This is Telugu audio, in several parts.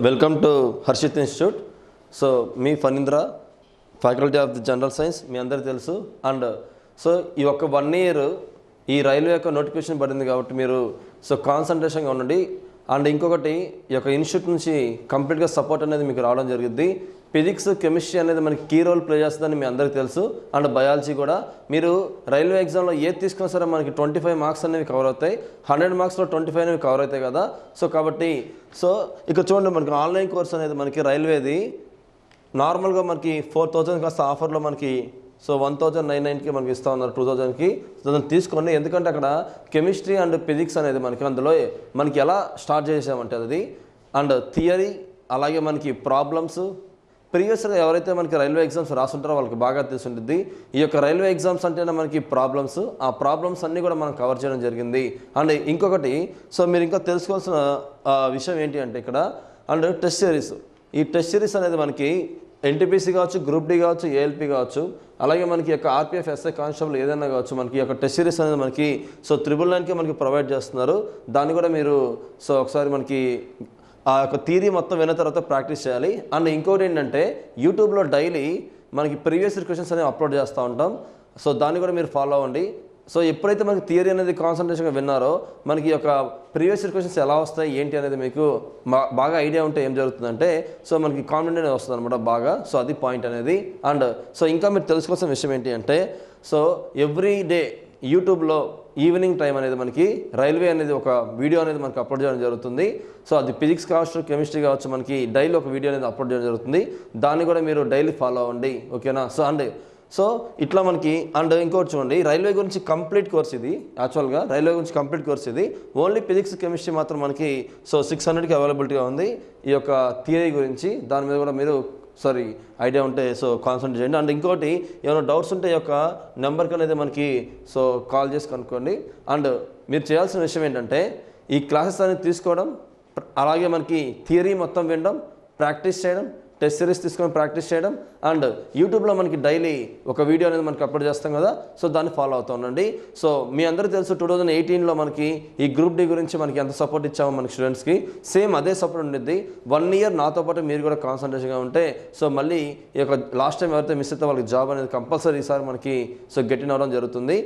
Welcome to Harshit institute. So మీ Phanindra, faculty of the general science, మీ అందరికీ తెలుసు. అండ్ సో ఈ ఒక 1 year ఈ రైల్వే యొక్క నోటిఫికేషన్ పడింది కాబట్టి మీరు సో కాన్సన్ట్రేషన్గా ఉండండి. అండ్ ఇంకొకటి, ఈ యొక్క ఇన్స్టిట్యూట్ నుంచి కంప్లీట్గా సపోర్ట్ అనేది మీకు రావడం జరిగింది. ఫిజిక్స్, కెమిస్ట్రీ అనేది మనకి కీ రోల్ ప్లే చేస్తుందని మీ అందరికీ తెలుసు. అండ్ బయాలజీ కూడా. మీరు రైల్వే ఎగ్జామ్లో ఏది తీసుకున్నా సరే మనకి 25 మార్క్స్ అనేవి కవర్ అవుతాయి. 100 మార్క్స్లో 25 అనేవి కవర్ అవుతాయి కదా. సో కాబట్టి ఇక్కడ చూడండి, మనకి ఆన్లైన్ కోర్స్ అనేది మనకి రైల్వేది నార్మల్గా మనకి 4000 కాస్త ఆఫర్లో మనకి 1999కి మనకి ఇస్తూ ఉన్నారు, 2000కి. దాన్ని తీసుకోండి. ఎందుకంటే అక్కడ కెమిస్ట్రీ అండ్ ఫిజిక్స్ అనేది మనకి అందులో మనకి ఎలా స్టార్ట్ చేసామంటే అది అండ్ థియరీ, అలాగే మనకి ప్రాబ్లమ్స్ ప్రీవియస్గా ఎవరైతే మనకి రైల్వే ఎగ్జామ్స్ రాస్తుంటారో వాళ్ళకి బాగా తెలిసి ఈ యొక్క రైల్వే ఎగ్జామ్స్ అంటేనే మనకి ప్రాబ్లమ్స్, ఆ ప్రాబ్లమ్స్ అన్నీ కూడా మనం కవర్ చేయడం జరిగింది. అండ్ ఇంకొకటి, మీరు ఇంకా తెలుసుకోవాల్సిన విషయం ఏంటి అంటే ఇక్కడ అండ్ టెస్ట్ సిరీస్. ఈ టెస్ట్ సిరీస్ అనేది మనకి ఎన్టీపీసీ కావచ్చు, గ్రూప్ డి కావచ్చు, ఏఎల్పీ కావచ్చు, అలాగే మనకి యొక్క ఆర్పిఎఫ్, ఎస్ఐ కానిస్టేబుల్ ఏదైనా కావచ్చు, మనకి యొక్క టెస్ట్ సిరీస్ అనేది మనకి 999కి మనకి ప్రొవైడ్ చేస్తున్నారు. దాన్ని కూడా మీరు ఒకసారి మనకి ఆ యొక్క థియరీ మొత్తం విన్న తర్వాత ప్రాక్టీస్ చేయాలి. అండ్ ఇంకోటి ఏంటంటే యూట్యూబ్లో డైలీ మనకి ప్రీవియస్ క్వశ్చన్స్ అనేవి అప్లోడ్ చేస్తూ ఉంటాం. దాన్ని కూడా మీరు ఫాలో అవ్వండి. ఎప్పుడైతే మనకి థియరీ అనేది కాన్సన్ట్రేషన్గా విన్నారో మనకి యొక్క ప్రీవియస్ క్వశ్చన్స్ ఎలా వస్తాయి ఏంటి అనేది మీకు బాగా ఐడియా ఉంటే ఏం జరుగుతుందంటే మనకి కాన్ఫిడెంట్ అనేది వస్తుంది అనమాట బాగా. అది పాయింట్ అనేది. అండ్ ఇంకా మీరు తెలుసుకోవాల్సిన విషయం ఏంటి అంటే ఎవ్రీ డే యూట్యూబ్లో ఈవినింగ్ టైం అనేది మనకి రైల్వే అనేది ఒక వీడియో అనేది మనకి అప్లోడ్ చేయడం జరుగుతుంది. అది ఫిజిక్స్ కావచ్చు, కెమిస్ట్రీ కావచ్చు, మనకి డైలీ ఒక వీడియో అనేది అప్లోడ్ చేయడం జరుగుతుంది. దాన్ని కూడా మీరు డైలీ ఫాలో అవ్వండి, ఓకేనా. ఇట్లా మనకి అండ్ ఇంకోటి చూడండి, రైల్వే గురించి కంప్లీట్ కోర్స్ ఇది. యాక్చువల్గా రైల్వే గురించి కంప్లీట్ కోర్స్ ఇది. ఓన్లీ ఫిజిక్స్, కెమిస్ట్రీ మాత్రం మనకి 600కి అవైలబిలిటీగా ఉంది. ఈ యొక్క థియరీ గురించి దాని మీద కూడా మీరు ఐడియా ఉంటే కాన్సన్ట్రేట్ చేయండి. అండ్ ఇంకోటి, ఏమైనా డౌట్స్ ఉంటే ఈ యొక్క నెంబర్కి అనేది మనకి కాల్ చేసి కనుక్కోండి. అండ్ మీరు చేయాల్సిన విషయం ఏంటంటే ఈ క్లాసెస్ అనేది తీసుకోవడం, అలాగే మనకి థియరీ మొత్తం వినడం, ప్రాక్టీస్ చేయడం, టెస్ట్ సిరీస్ తీసుకొని ప్రాక్టీస్ చేయడం, అండ్ యూట్యూబ్లో మనకి డైలీ ఒక వీడియో అనేది మనకి అప్లోడ్ చేస్తాం కదా. దాన్ని ఫాలో అవుతూ ఉండండి. మీ అందరికీ తెలుసు 2018లో మనకి ఈ గ్రూప్ డి గురించి మనకి ఎంత సపోర్ట్ ఇచ్చామో మనకి స్టూడెంట్స్కి, సేమ్ అదే సపోర్ట్ ఉండిద్ది. 1 year నాతో పాటు మీరు కూడా కాన్సన్ట్రేషన్గా ఉంటే మళ్ళీ ఈ యొక్క లాస్ట్ టైం ఎవరైతే మిస్ అయితే వాళ్ళకి జాబ్ అనేది కంపల్సరీ ఈసారి మనకి గెట్ ఇన్ అవ్వడం జరుగుతుంది.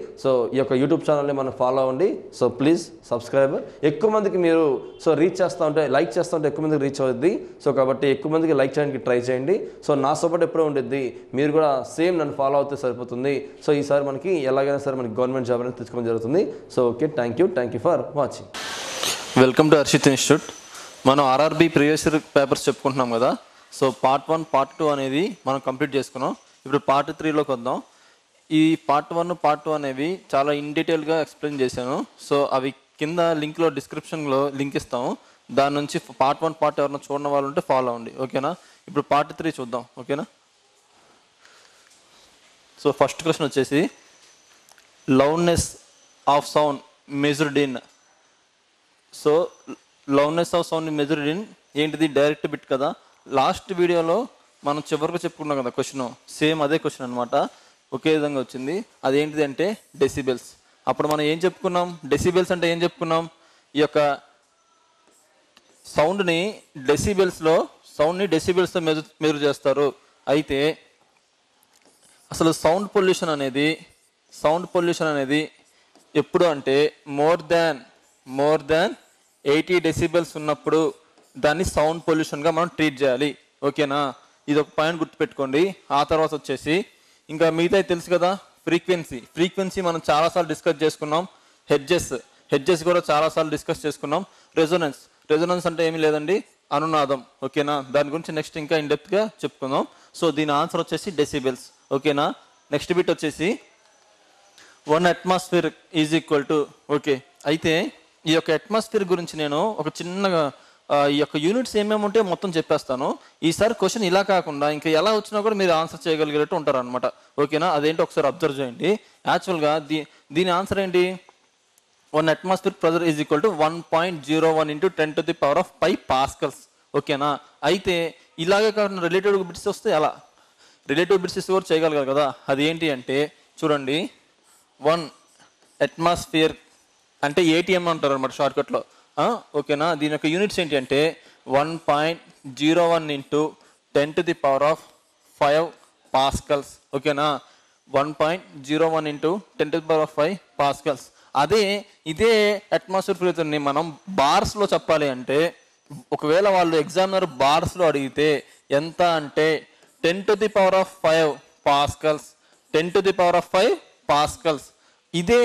ఈ యొక్క యూట్యూబ్ ఛానల్ని మనం ఫాలో అవ్వండి. Please subscriber. ఎక్కువ మందికి మీరు రీచ్ చేస్తూ ఉంటే, లైక్ చేస్తూ ఉంటే ఎక్కువ మందికి రీచ్ అవుద్ది. కాబట్టి ఎక్కువ మందికి లైక్ చేయడానికి ట్రై చేయండి. నా సపోర్ట్ ఎప్పుడూ ఉండిద్ది. మీరు కూడా సేమ్ నన్ను ఫాలో అవుతే సరిపోతుంది. ఈసారి మనకి ఎలాగైనా సరే మనకి గవర్నమెంట్ జాబ్ అనేది తెచ్చుకోవడం జరుగుతుంది. Okay, thank you for watching. Welcome to Harshit institute. మనం ఆర్ఆర్బీ ప్రీవియస్ ఇయర్ పేపర్స్ చెప్పుకుంటున్నాం కదా. పార్ట్ 1, పార్ట్ 2 అనేది మనం కంప్లీట్ చేసుకున్నాం. ఇప్పుడు పార్ట్ 3లోకి వద్దాం. ఈ పార్ట్ 1, పార్ట్ 2 అనేవి చాలా ఇన్ డీటెయిల్గా ఎక్స్ప్లెయిన్ చేశాను. అవి కింద లింక్లో, డిస్క్రిప్షన్లో లింక్ ఇస్తాము. దాని నుంచి పార్ట్ 1, పార్ట్ ఎవరైనా చూడని వాళ్ళు ఉంటే ఫాలో అవ్వండి, ఓకేనా. ఇప్పుడు పార్ట్ 3 చూద్దాం, ఓకేనా. ఫస్ట్ క్వశ్చన్ వచ్చేసి loudness of sound measured in. Loudness of sound measured in ఏంటిది? డైరెక్ట్ బిట్ కదా. లాస్ట్ వీడియోలో మనం చివరికి చెప్పుకున్నాం కదా క్వశ్చన్, సేమ్ అదే క్వశ్చన్ అనమాట, ఒకే విధంగా వచ్చింది. అదేంటిది అంటే డెసిబెల్స్. అప్పుడు మనం ఏం చెప్పుకున్నాం? డెసిబెల్స్ అంటే ఏం చెప్పుకున్నాం? ఈ యొక్క సౌండ్ని డెసిబెల్స్తో మెజర్ చేస్తారు. అయితే అసలు సౌండ్ పొల్యూషన్ అనేది ఎప్పుడు అంటే మోర్ దాన్ 80 డెసిబెల్స్ ఉన్నప్పుడు దాన్ని సౌండ్ పొల్యూషన్గా మనం ట్రీట్ చేయాలి, ఓకేనా. ఇది ఒక పాయింట్ గుర్తుపెట్టుకోండి. ఆ తర్వాత వచ్చేసి ఇంకా మిగతా తెలుసు కదా. ఫ్రీక్వెన్సీ మనం చాలాసార్లు డిస్కస్ చేసుకున్నాం. హెడ్జెస్ కూడా చాలాసార్లు డిస్కస్ చేసుకున్నాం. రెజొనెన్స్ అంటే ఏమీ లేదండి, అనునాదం, ఓకేనా. దాని గురించి నెక్స్ట్ ఇంకా ఇన్డెప్త్గా చెప్పుకుందాం. దీని ఆన్సర్ వచ్చేసి డెసిబెల్స్, ఓకేనా. నెక్స్ట్ బిట్ వచ్చేసి 1 atmosphere is equal to, okay. అయితే ఈ యొక్క అట్మాస్ఫియర్ గురించి నేను ఒక చిన్నగా ఈ యొక్క యూనిట్స్ ఏమేమి ఉంటే మొత్తం చెప్పేస్తాను. ఈసారి క్వశ్చన్ ఇలా కాకుండా ఇంకా ఎలా వచ్చినా కూడా మీరు ఆన్సర్ చేయగలిగేటట్టు ఉంటారు అనమాట, ఓకేనా. అదేంటి ఒకసారి అబ్జర్వ్ చేయండి. యాక్చువల్గా దీని ఆన్సర్ ఏంటి? 1 atmosphere pressure is equal to 1.01 × 10⁵ Pascal's, ఓకేనా. అయితే ఇలాగే కాకుండా రిలేటివ్ బిట్స్ వస్తే అలా రిలేటివ్ బిట్స్ కూడా చేయగలగాలి కదా. అది ఏంటి అంటే చూడండి, 1 atmosphere అంటే ఏటీఎం అంటారు అనమాట షార్ట్కట్లో, ఓకేనా. దీని యొక్క యూనిట్స్ ఏంటి అంటే 1.01 into 10 to the power of 5 pascals. ఓకేనా, 1.01 into 10 to the power of 5 pascals. అదే ఇదే అట్మాస్ఫియర్ ప్రెషర్ని మనం బార్స్లో చెప్పాలి అంటే, ఒకవేళ వాళ్ళు ఎగ్జామినర్ బార్స్లో అడిగితే ఎంత అంటే 10 to the power of 5 pascals, 10 to the power of 5 pascals. ఇదే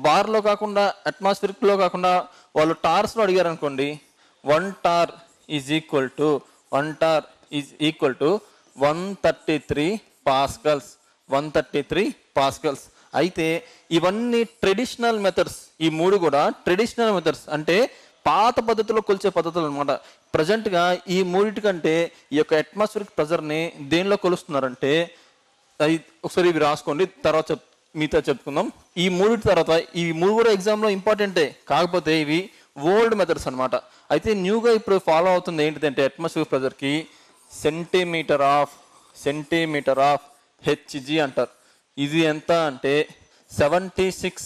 బార్లో కాకుండా అట్మాస్ఫియర్లో కాకుండా వాళ్ళు టార్స్లో అడిగారు అనుకోండి, 1 tar is equal to 133 pascals, 133 pascals. అయితే ఇవన్నీ ట్రెడిషనల్ మెథడ్స్, ఈ మూడు కూడా ట్రెడిషనల్ మెథడ్స్ అంటే పాత పద్ధతిలో కొలిచే పద్ధతులు అనమాట. ప్రజెంట్గా ఈ మూడింటి కంటే ఈ యొక్క అట్మాస్ఫియరిక్ ప్రెజర్ని దేనిలో కొలుస్తున్నారంటే, ఒకసారి ఇవి రాసుకోండి, తర్వాత మీతో చెప్పుకుందాం. ఈ మూడింటి తర్వాత ఈ మూడు కూడా ఎగ్జామ్లో ఇంపార్టెంటే, కాకపోతే ఇవి ఓల్డ్ మెథడ్స్ అనమాట. అయితే న్యూగా ఇప్పుడు ఫాలో అవుతుంది ఏంటిదంటే అట్మాస్ఫియర్ ప్రెజర్కి సెంటీమీటర్ ఆఫ్ హెచ్జి అంటారు. ఇది ఎంత అంటే 76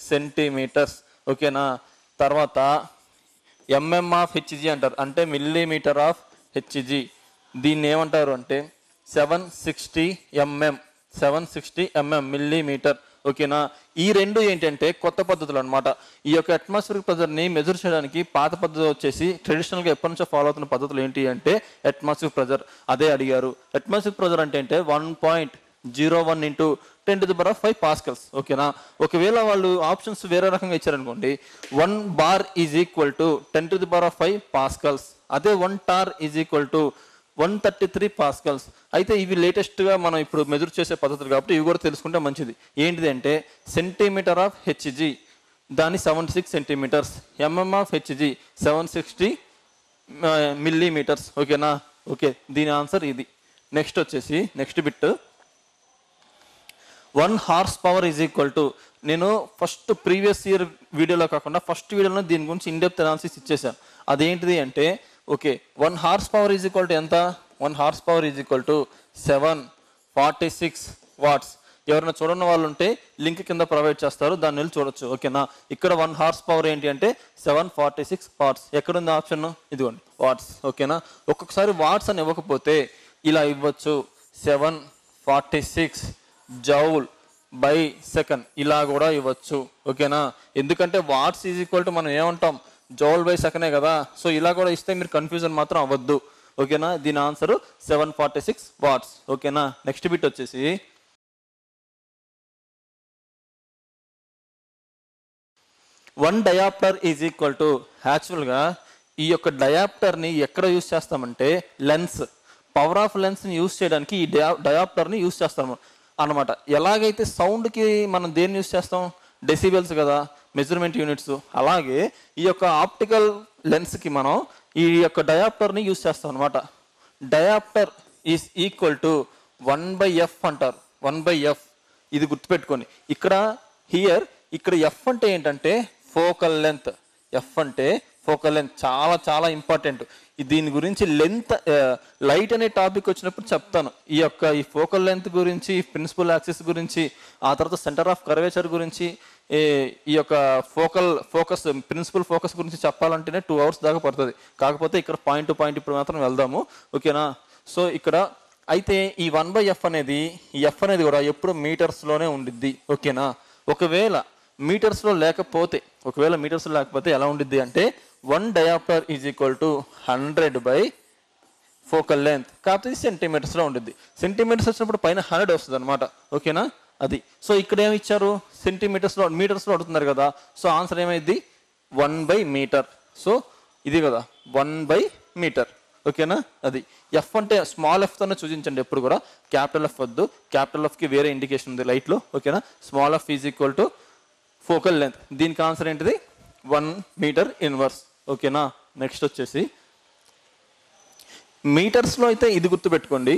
సెంటీమీటర్స్. ఓకేనా, తర్వాత ఎంఎం ఆఫ్ హెచ్జి అంటారు, అంటే మిల్లీమీటర్ ఆఫ్ హెచ్జి. దీన్ని ఏమంటారు అంటే 760 ఎంఎం మిల్లీమీటర్. ఓకేనా, ఈ రెండు ఏంటంటే కొత్త పద్ధతులు అనమాట. ఈ యొక్క అట్మాస్ఫియరిక్ ప్రెజర్ని మెజర్ చేయడానికి పాత పద్ధతి వచ్చేసి ట్రెడిషనల్గా ఎప్పటి నుంచో ఫాలో అవుతున్న పద్ధతులు ఏంటి అంటే అట్మాస్ఫియరిక్ ప్రెజర్. అదే అడిగారు. అట్మాస్ఫియరిక్ ప్రెజర్ అంటే 1.01 into 10 to the power of 5 pascals. ఓకేనా, ఒకవేళ వాళ్ళు ఆప్షన్స్ వేరే రకంగా ఇచ్చారనుకోండి, 1 bar is equal to 10 to the power of 5 pascals, అదే 1 tar is equal to 133 pascals. అయితే ఇవి లేటెస్ట్గా మనం ఇప్పుడు మెజర్ చేసే పద్ధతులు కాబట్టి ఇవి కూడా తెలుసుకుంటే మంచిది. ఏంటిది అంటే సెంటీమీటర్ ఆఫ్ హెచ్జి, దాని 76 centimetres, mm of Hg 760 millimetres. ఓకేనా, ఓకే, దీని ఆన్సర్ ఇది. నెక్స్ట్ వచ్చేసి next bit 1 horse power is equal to, నేను ఫస్ట్ ప్రీవియస్ ఇయర్ వీడియోలో కాకుండా ఫస్ట్ వీడియోలో దీని గురించి ఇన్డెప్త్ అనాలిసిస్ ఇచ్చేసాను. అదేంటిది అంటే okay, 1 horse power is equal to ఎంత, 1 horse power is equal to 746 watts. ఎవరైనా చూడని వాళ్ళు ఉంటే లింక్ కింద ప్రొవైడ్ చేస్తారు, దాన్ని వెళ్ళి చూడొచ్చు. ఓకేనా, ఇక్కడ 1 హార్స్ పవర్ ఏంటి అంటే 746 వాట్స్. ఎక్కడుంది ఆప్షన్, ఇదిగోండి వాట్స్. ఓకేనా, ఒక్కొక్కసారి వాట్స్ అని ఇవ్వకపోతే ఇలా ఇవ్వచ్చు, 746 జౌల్ బై సెకండ్, ఇలా కూడా ఇవ్వచ్చు. ఓకేనా, ఎందుకంటే వాట్స్ ఈజ్ ఈక్వల్ టు మనం ఏమంటాం, జౌల్ బై సెకండే కదా. సో ఇలా కూడా ఇస్తే మీరు కన్ఫ్యూజన్ మాత్రం అవ్వద్దు. ఓకేనా, దీని ఆన్సర్ 746 వాట్స్. ఓకేనా, నెక్స్ట్ బిట్ వచ్చేసి 1 డయాప్టర్ ఈజ్ ఈక్వల్ టు, యాక్చువల్గా ఈ యొక్క డయాప్టర్ని ఎక్కడ యూస్ చేస్తామంటే లెన్స్, పవర్ ఆఫ్ లెన్స్ని యూస్ చేయడానికి ఈ డయాప్టర్ని యూస్ చేస్తాము అనమాట. ఎలాగైతే సౌండ్కి మనం దేన్ని యూస్ చేస్తాం, డెసిబెల్స్ కదా మెజర్మెంట్ యూనిట్స్, అలాగే ఈ యొక్క ఆప్టికల్ లెన్స్కి మనం ఈ యొక్క డయాప్టర్ని యూస్ చేస్తాం అనమాట. Dioptre is equal to 1/f అంటారు, 1/f. ఇది గుర్తుపెట్టుకోండి. ఇక్కడ ఇక్కడ ఎఫ్ అంటే ఏంటంటే ఫోకల్ లెంత్, ఎఫ్ అంటే ఫోకల్ లెంత్, చాలా చాలా ఇంపార్టెంట్. దీని గురించి లైట్ అనే టాపిక్ వచ్చినప్పుడు చెప్తాను. ఈ ఫోకల్ లెంత్ గురించి, ప్రిన్సిపల్ యాక్సిస్ గురించి, ఆ తర్వాత సెంటర్ ఆఫ్ కర్వేచర్ గురించి, ఈ యొక్క ప్రిన్సిపల్ ఫోకస్ గురించి చెప్పాలంటేనే 2 hours దాకా పడుతుంది. కాకపోతే ఇక్కడ పాయింట్ టు పాయింట్ ఇప్పుడు మాత్రం వెళ్దాము. ఓకేనా, సో ఇక్కడ అయితే ఈ 1/f అనేది, ఈ ఎఫ్ అనేది కూడా ఎప్పుడు మీటర్స్లోనే ఉండిద్ది. ఓకేనా, ఒకవేళ మీటర్స్లో లేకపోతే ఎలా ఉండిద్ది అంటే 1 dioptre is equal to 100 by focal length, కాకపోతే సెంటీమీటర్స్లో ఉండిద్ది. సెంటీమీటర్స్ వచ్చినప్పుడు పైన 100 వస్తుంది అనమాట. ఓకేనా, అది. సో ఇక్కడ ఏమి ఇచ్చారు, మీటర్స్లో అడుగుతున్నారు కదా. సో ఆన్సర్ ఏమైంది 1/మీటర్. సో ఇది కదా 1/మీటర్. ఓకేనా, అది. ఎఫ్ అంటే స్మాల్ ఎఫ్ తోనే సూచించండి ఎప్పుడు కూడా, క్యాపిటల్ ఎఫ్ వద్దు. క్యాపిటల్ ఎఫ్కి వేరే ఇండికేషన్ ఉంది లైట్లో. ఓకేనా, small F is equal to focal length. దీనికి ఆన్సర్ ఏంటిది 1 మీటర్ ఇన్వర్స్. ఓకేనా, నెక్స్ట్ వచ్చేసి మీటర్స్లో అయితే ఇది గుర్తుపెట్టుకోండి,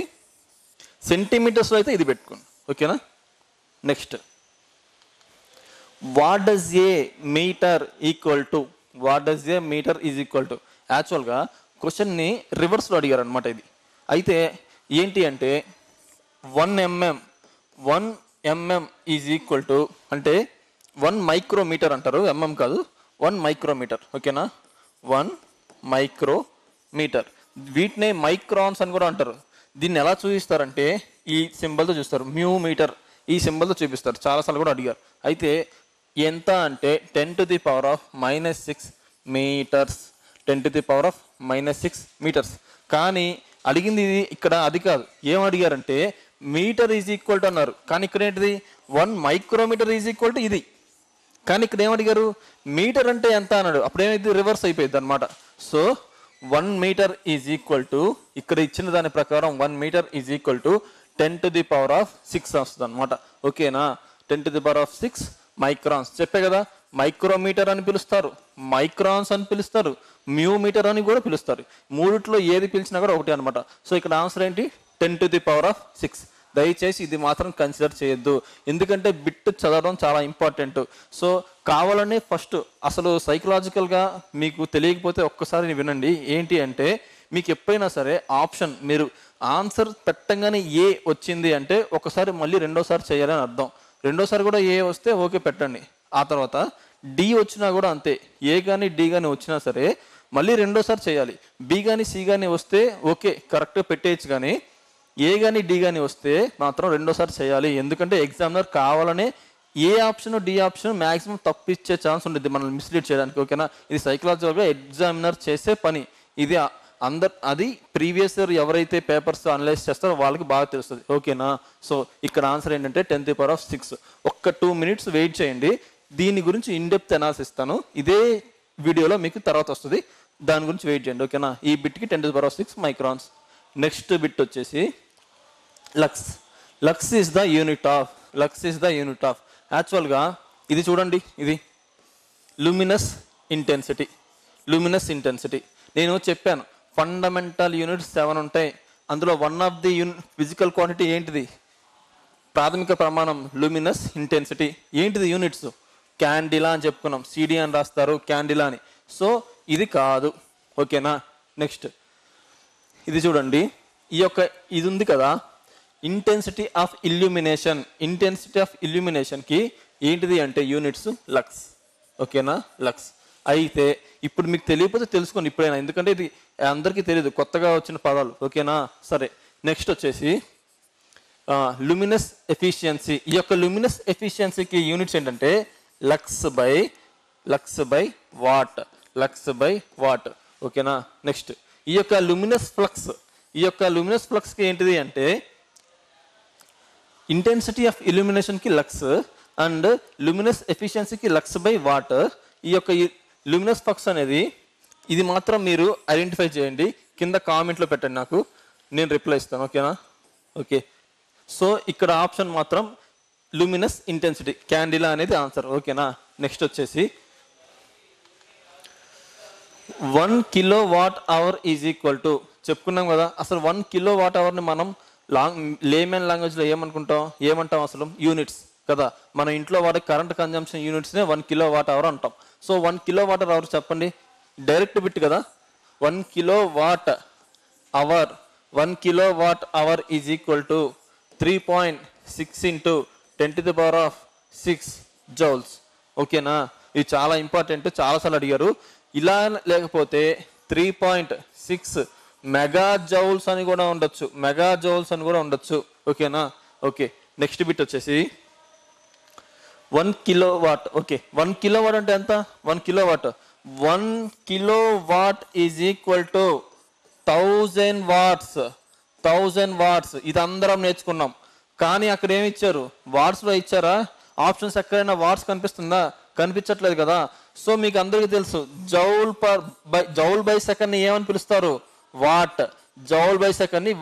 సెంటీమీటర్స్లో అయితే ఇది పెట్టుకోండి. ఓకేనా, next what does a metre equal to, యాక్చువల్గా క్వశ్చన్ని రివర్స్లో అడిగారు అనమాట ఇది. అయితే ఏంటి అంటే 1 mm ఈజ్ ఈక్వల్ టు అంటే 1 మైక్రోమీటర్ అంటారు, ఎంఎం కాదు, 1 మైక్రోమీటర్. ఓకేనా, 1 మైక్రోమీటర్. మీటర్. వీటినే మైక్రాన్స్ అని కూడా అంటారు. దీన్ని ఎలా చూపిస్తారంటే ఈ సింబల్తో చూస్తారు, మ్యూ మీటర్ ఈ సింబల్తో చూపిస్తారు. చాలాసార్లు కూడా అడిగారు. అయితే ఎంత అంటే 10⁻⁻6 మీటర్స్, 10⁻⁻6 మీటర్స్. కానీ అడిగింది ఇది ఇక్కడ అది కాదు. ఏం అడిగారంటే మీటర్ ఈజ్ ఈక్వల్ టు అన్నారు, కానీ ఇక్కడ ఏంటిది 1 మైక్రోమీటర్ ఈజ్ ఈక్వల్ టు ఇది. కానీ ఇక్కడ ఏమడిగారు మీటర్ అంటే ఎంత అన్నాడు, అప్పుడు ఏమైంది రివర్స్ అయిపోయింది అనమాట. So 1 metre is equal to ఇక్కడ ఇచ్చిన దాని ప్రకారం 1 మీటర్ ఈజ్ ఈక్వల్ టు 10⁻6 వస్తుంది అనమాట. ఓకేనా, 10⁻6 మైక్రాన్స్. చెప్పే కదా, మైక్రోమీటర్ అని పిలుస్తారు, మైక్రాన్స్ అని పిలుస్తారు, మ్యూ మీటర్ అని కూడా పిలుస్తారు. మూడిట్లో ఏది పిలిచినా కూడా ఒకటి అనమాట. సో ఇక్కడ ఆన్సర్ ఏంటి 10⁻6. దయచేసి ఇది మాత్రం కన్సిడర్ చేయొద్దు, ఎందుకంటే బిట్ చదవడం చాలా ఇంపార్టెంట్. సో కావాలనే ఫస్ట్ అసలు సైకలాజికల్గా మీకు తెలియకపోతే ఒక్కసారి వినండి. ఏంటి అంటే మీకు ఎప్పుడైనా సరే ఆప్షన్ మీరు ఆన్సర్ పెట్టంగానే ఏ వచ్చింది అంటే ఒకసారి మళ్ళీ రెండోసారి చేయాలని అర్థం. రెండోసారి కూడా ఏ వస్తే ఓకే పెట్టండి. ఆ తర్వాత డి వచ్చినా కూడా అంతే, ఏ కానీ డి కానీ వచ్చినా సరే మళ్ళీ రెండోసారి చేయాలి. బి కానీ సి కానీ వస్తే ఓకే కరెక్ట్గా పెట్టేయచ్చు, కానీ ఏ కానీ డి కానీ వస్తే మాత్రం రెండోసారి చేయాలి. ఎందుకంటే ఎగ్జామినర్ కావాలనే A option D option maximum తప్పిచ్చే ఛాన్స్ ఉంటుంది మనల్ని మిస్లీడ్ చేయడానికి. ఓకేనా, ఇది సైకలాజికల్గా ఎగ్జామినర్ చేసే పని. ఇది అది ప్రీవియస్ ఇయర్ ఎవరైతే పేపర్స్ అనలైజ్ చేస్తారో వాళ్ళకి బాగా తెలుస్తుంది. ఓకేనా, సో ఇక్కడ ఆన్సర్ ఏంటంటే 10⁻6. ఒక్క 2 minutes వెయిట్ చేయండి, దీని గురించి ఇన్డెప్త్ అనాలిసిస్ ఇస్తాను. ఇదే వీడియోలో మీకు తర్వాత వస్తుంది, దాని గురించి వెయిట్ చేయండి. ఓకేనా, ఈ బిట్కి 10⁻6 మైక్రాన్స్. నెక్స్ట్ బిట్ వచ్చేసి lux. Lux is the unit of యాక్చువల్గా ఇది చూడండి, ఇది లూమినస్ ఇంటెన్సిటీ. నేను చెప్పాను ఫండమెంటల్ యూనిట్స్ 7 ఉంటాయి, అందులో one of the physical quantity ఏంటిది, ప్రాథమిక ప్రమాణం లూమినస్ ఇంటెన్సిటీ. ఏంటిది యూనిట్స్, క్యాండిలా అని చెప్పుకున్నాం, సిడి అని రాస్తారు క్యాండిలా అని. సో ఇది కాదు. ఓకేనా, నెక్స్ట్ ఇది చూడండి, ఇది ఉంది కదా ఇంటెన్సిటీ ఆఫ్ ఇల్యూమినేషన్కి ఏంటిది అంటే యూనిట్స్ లక్స్. ఓకేనా, లక్స్. అయితే ఇప్పుడు మీకు తెలియకపోతే తెలుసుకోండి ఇప్పుడైనా, ఎందుకంటే ఇది అందరికీ తెలియదు, కొత్తగా వచ్చిన పదాలు. ఓకేనా, సరే. నెక్స్ట్ వచ్చేసి లూమినస్ ఎఫిషియన్సీ. ఈ యొక్క లూమినస్ ఎఫిషియన్సీకి యూనిట్స్ ఏంటంటే లక్స్ బై వాట్. ఓకేనా, నెక్స్ట్ ఈ యొక్క లూమినస్ ఫ్లక్స్కి ఏంటిది అంటే ఇంటెన్సిటీ ఆఫ్ ఇల్యూమినేషన్కి లక్స్ అండ్ లూమినస్ ఎఫిషియన్సీకి లక్స్ బై వాట్. ఈ యొక్క లూమినస్ ఫ్లక్స్ అనేది ఇది మాత్రం మీరు ఐడెంటిఫై చేయండి, కింద కామెంట్లో పెట్టండి, నాకు నేను రిప్లై ఇస్తాను. ఓకేనా, ఓకే. సో ఇక్కడ ఆప్షన్ మాత్రం లూమినస్ ఇంటెన్సిటీ క్యాండిలా అనేది ఆన్సర్. ఓకేనా, నెక్స్ట్ వచ్చేసి 1 kWh ఈజ్ ఈక్వల్ టు చెప్పుకున్నాం కదా. అసలు 1 kWh మనం లేమన్ లాంగ్వేజ్లో ఏమంటాం అసలు యూనిట్స్ కదా. మన ఇంట్లో వాడే కరెంట్ కన్జంప్షన్ యూనిట్స్నే 1 kWh అంటాం. సో 1 kWh చెప్పండి, డైరెక్ట్ బిట్ కదా. 1 kWh is equal to 3.6 × 10⁻6 joules. ఓకేనా, ఇది చాలా ఇంపార్టెంట్, చాలాసార్లు అడిగారు. ఇలా లేకపోతే 3.6 మెగా జౌల్స్ అని కూడా ఉండొచ్చు. ఓకేనా, ఓకే. నెక్స్ట్ బిట్ వచ్చేసి 1 kilowatt. ఓకే, 1 kilowatt అంటే ఎంత, 1 kilowatt is equal to 1000 watts. ఇది అందరం నేర్చుకున్నాం, కానీ అక్కడ ఏమి ఇచ్చారు, వాట్స్లో ఇచ్చారా? ఆప్షన్స్ ఎక్కడైనా వాట్స్ కనిపిస్తుందా? కనిపించట్లేదు కదా. సో మీకు అందరికీ తెలుసు జౌల్ బై సెకండ్ ఏమని పిలుస్తారు, వాట్. జౌల్ బై సెకండ్ ని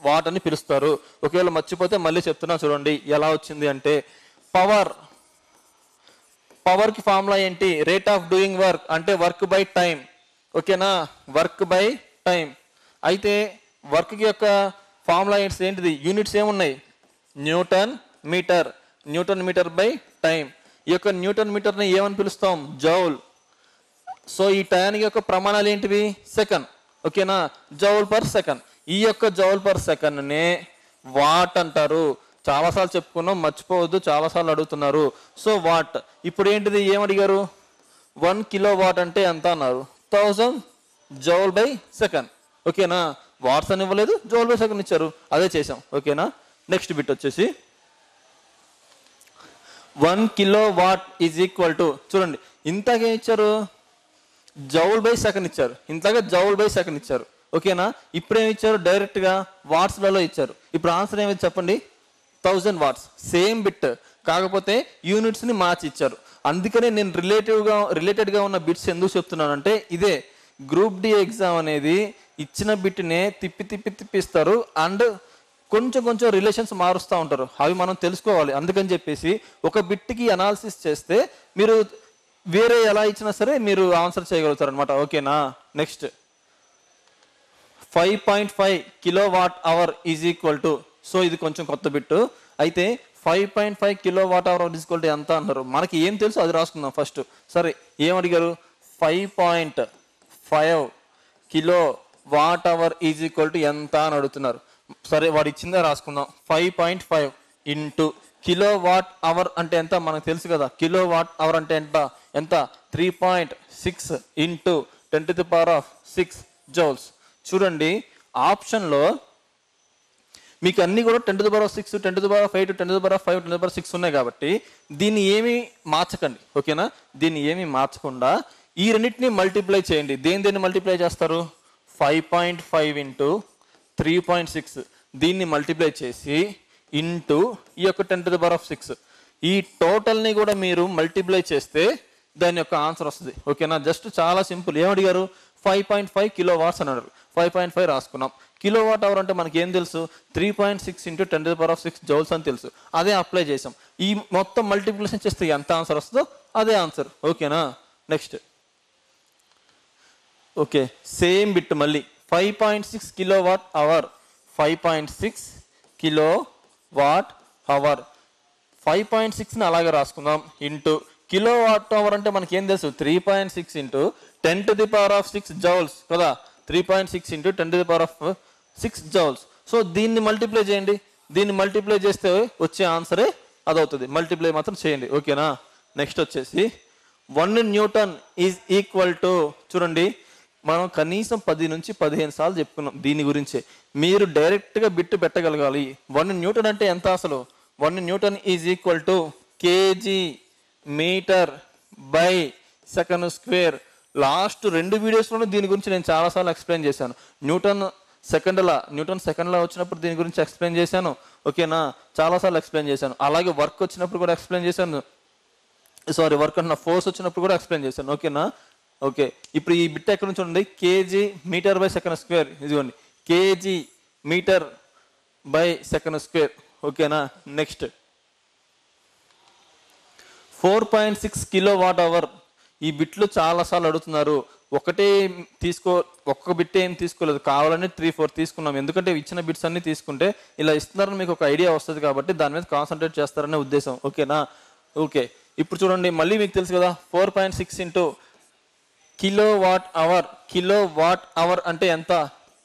వాట్ అని పిలుస్తారు. ఒకవేళ మర్చిపోతే మళ్ళీ చెప్తున్నా చూడండి ఎలా వచ్చింది అంటే పవర్ కి ఫార్ములా ఏంటి, రేట్ ఆఫ్ డూయింగ్ వర్క్ అంటే వర్క్ బై టైం. ఓకేనా, వర్క్ బై టైం. అయితే వర్క్ యొక్క ఫార్ములా ఏంటిది, యూనిట్స్ ఏమున్నాయి, న్యూటన్ మీటర్ బై టైం. ఈ యొక్క న్యూటన్ మీటర్ని ఏమని పిలుస్తాం, జౌల్. సో ఈ టైంకి యొక్క ప్రమాణాలు ఏంటివి, సెకండ్. ఓకేనా, జౌల్ పర్ సెకండ్. ఈ యొక్క జౌల్ పర్ సెకండ్నే వాట్ అంటారు. చాలాసార్లు చెప్పుకున్నాం, మర్చిపోవద్దు, చాలాసార్లు అడుగుతున్నారు. So what. ఇప్పుడు ఏంటిది, ఏమడిగారు, 1 kilowatt అంటే ఎంత అన్నారు, 1000 జౌల్ బై సెకండ్. ఓకేనా, వాట్స్ అని ఇవ్వలేదు, జౌల్ బై సెకండ్ ఇచ్చారు, అదే చేసాం. ఓకేనా, నెక్స్ట్ బిట్ వచ్చేసి 1 కిలోవాట్ ఈజ్ ఈక్వల్ టు, చూడండి ఇంతకే ఇచ్చారు జౌల్ బై సెకండ్ ఇచ్చారు, ఇంతగా జౌల్ బై సెకండ్ ఇచ్చారు. ఓకేనా, ఇప్పుడు ఏమి ఇచ్చారు, డైరెక్ట్గా వాట్స్లలో ఇచ్చారు. ఇప్పుడు ఆన్సర్ ఏమైంది చెప్పండి, 1000 వాట్స్. సేమ్ బిట్, కాకపోతే యూనిట్స్ని మార్చి ఇచ్చారు. అందుకనే నేను రిలేటెడ్గా ఉన్న బిట్స్ ఎందుకు చెప్తున్నానంటే ఇదే, గ్రూప్ డి ఎగ్జామ్ అనేది ఇచ్చిన బిట్నే తిప్పిస్తారు అండ్ కొంచెం రిలేషన్స్ మారుస్తూ ఉంటారు, అవి మనం తెలుసుకోవాలి. అందుకని చెప్పేసి ఒక బిట్కి అనాలిసిస్ చేస్తే మీరు వేరే ఎలా ఇచ్చినా సరే మీరు ఆన్సర్ చేయగలుగుతారు అనమాట. ఓకేనా, next 5.5 kilowatt hour is equal to, so ఇది కొంచెం కొత్త బిట్టు. అయితే 5.5 kilowatt hour is equal to ఎంత అన్నారు, మనకి ఏం తెలుసు అది రాసుకుందాం ఫస్ట్. సరే, ఏమడిగారు, 5.5 kilo watt hour is equal to ఎంత అని అడుగుతున్నారు. సరే, వాడు ఇచ్చిందే రాసుకుందాం. 5.5 ఇంటూ కిలో వాట్ అవర్ అంటే ఎంత మనకు తెలుసు కదా, కిలో వాట్ అవర్ అంటే ఎంత 3.6 ఇంటూ 10⁶ జౌల్స్. చూడండి ఆప్షన్లో మీకు అన్ని కూడా 10⁶, 10⁵, 10⁵, 10⁵ ఉన్నాయి కాబట్టి దీన్ని ఏమీ మార్చకండి. ఓకేనా, దీన్ని ఏమీ మార్చకుండా ఈ రెండింటిని మల్టిప్లై చేయండి. దేన్ని మల్టిప్లై చేస్తారు, 5.5 ఇంటూ 3.6 దీన్ని మల్టిప్లై చేసి ఇంటూ ఈ యొక్క 10⁶. ఈ టోటల్ని కూడా మీరు మల్టిప్లై చేస్తే దాని యొక్క ఆన్సర్ వస్తుంది. ఓకేనా, జస్ట్ చాలా సింపుల్. ఏమడిగారు, 5.5 కిలో వాట్స్ అని అన్నారు, 5.5 రాసుకున్నాం. కిలో వాట్ అవర్ అంటే మనకి ఏం తెలుసు, 3.6 ఇంటూ 10⁶ జౌల్స్ అని తెలుసు, అదే అప్లై చేసాం. ఈ మొత్తం మల్టిప్లికేషన్ చేస్తే ఎంత ఆన్సర్ వస్తుందో అదే ఆన్సర్. ఓకేనా, నెక్స్ట్ ఓకే, సేమ్ బిట్ మళ్ళీ 5.6 kilowatt hour, 5.6 kilo watt hour, 5.6ని అలాగే రాసుకుందాం ఇంటూ కిలో వాట్ అవర్ అంటే మనకి ఏం తెలుసు, 3.6 ఇంటూ 10⁶ జౌల్స్ కదా, 3.6 ఇంటూ 10⁶ జౌల్స్. సో దీన్ని మల్టిప్లై చేయండి, దీన్ని మల్టిప్లై చేస్తే వచ్చే ఆన్సరే అదవుతుంది. మల్టిప్లై మాత్రం చేయండి. ఓకేనా, నెక్స్ట్ వచ్చేసి 1 న్యూటన్ ఈజ్ ఈక్వల్ టు, చూడండి మనం కనీసం 10 నుంచి 15 సార్లు చెప్పుకున్నాం దీని గురించే. మీరు డైరెక్ట్గా బిట్టు పెట్టగలగాలి. 1 న్యూటన్ అంటే ఎంత అసలు, 1 newton is equal to KG metre by second square. Last 2 వీడియోస్లోనే దీని గురించి నేను చాలాసార్లు ఎక్స్ప్లెయిన్ చేశాను. న్యూటన్ సెకండ్లా వచ్చినప్పుడు దీని గురించి ఎక్స్ప్లెయిన్ చేశాను. ఓకేనా, చాలాసార్లు ఎక్స్ప్లెయిన్ చేశాను. అలాగే వర్క్ వచ్చినప్పుడు కూడా ఎక్స్ప్లెయిన్ చేశాను. వర్క్ అన్న ఫోర్స్ వచ్చినప్పుడు కూడా ఎక్స్ప్లెయిన్ చేశాను. ఓకేనా, ఓకే. ఇప్పుడు ఈ బిట్ ఎక్కడ నుంచి ఉంది, KG metre by second square. ఇదిగోండి KG metre by second square. ఓకేనా, నెక్స్ట్ 4.6 కిలో వాట్ అవర్. ఈ బిట్లు చాలాసార్లు అడుగుతున్నారు. ఒక్క బిట్ ఏం తీసుకోలేదు, కావాలని 3-4 తీసుకున్నాం. ఎందుకంటే ఇచ్చిన బిట్స్ అన్ని తీసుకుంటే ఇలా ఇస్తున్నారని మీకు ఒక ఐడియా వస్తుంది కాబట్టి దాని మీద కాన్సన్ట్రేట్ చేస్తారనే ఉద్దేశం. ఓకేనా, ఓకే. ఇప్పుడు చూడండి మళ్ళీ మీకు తెలుసు కదా, 4.6 ఇంటూ కిలో వాట్ అవర్ అంటే ఎంత,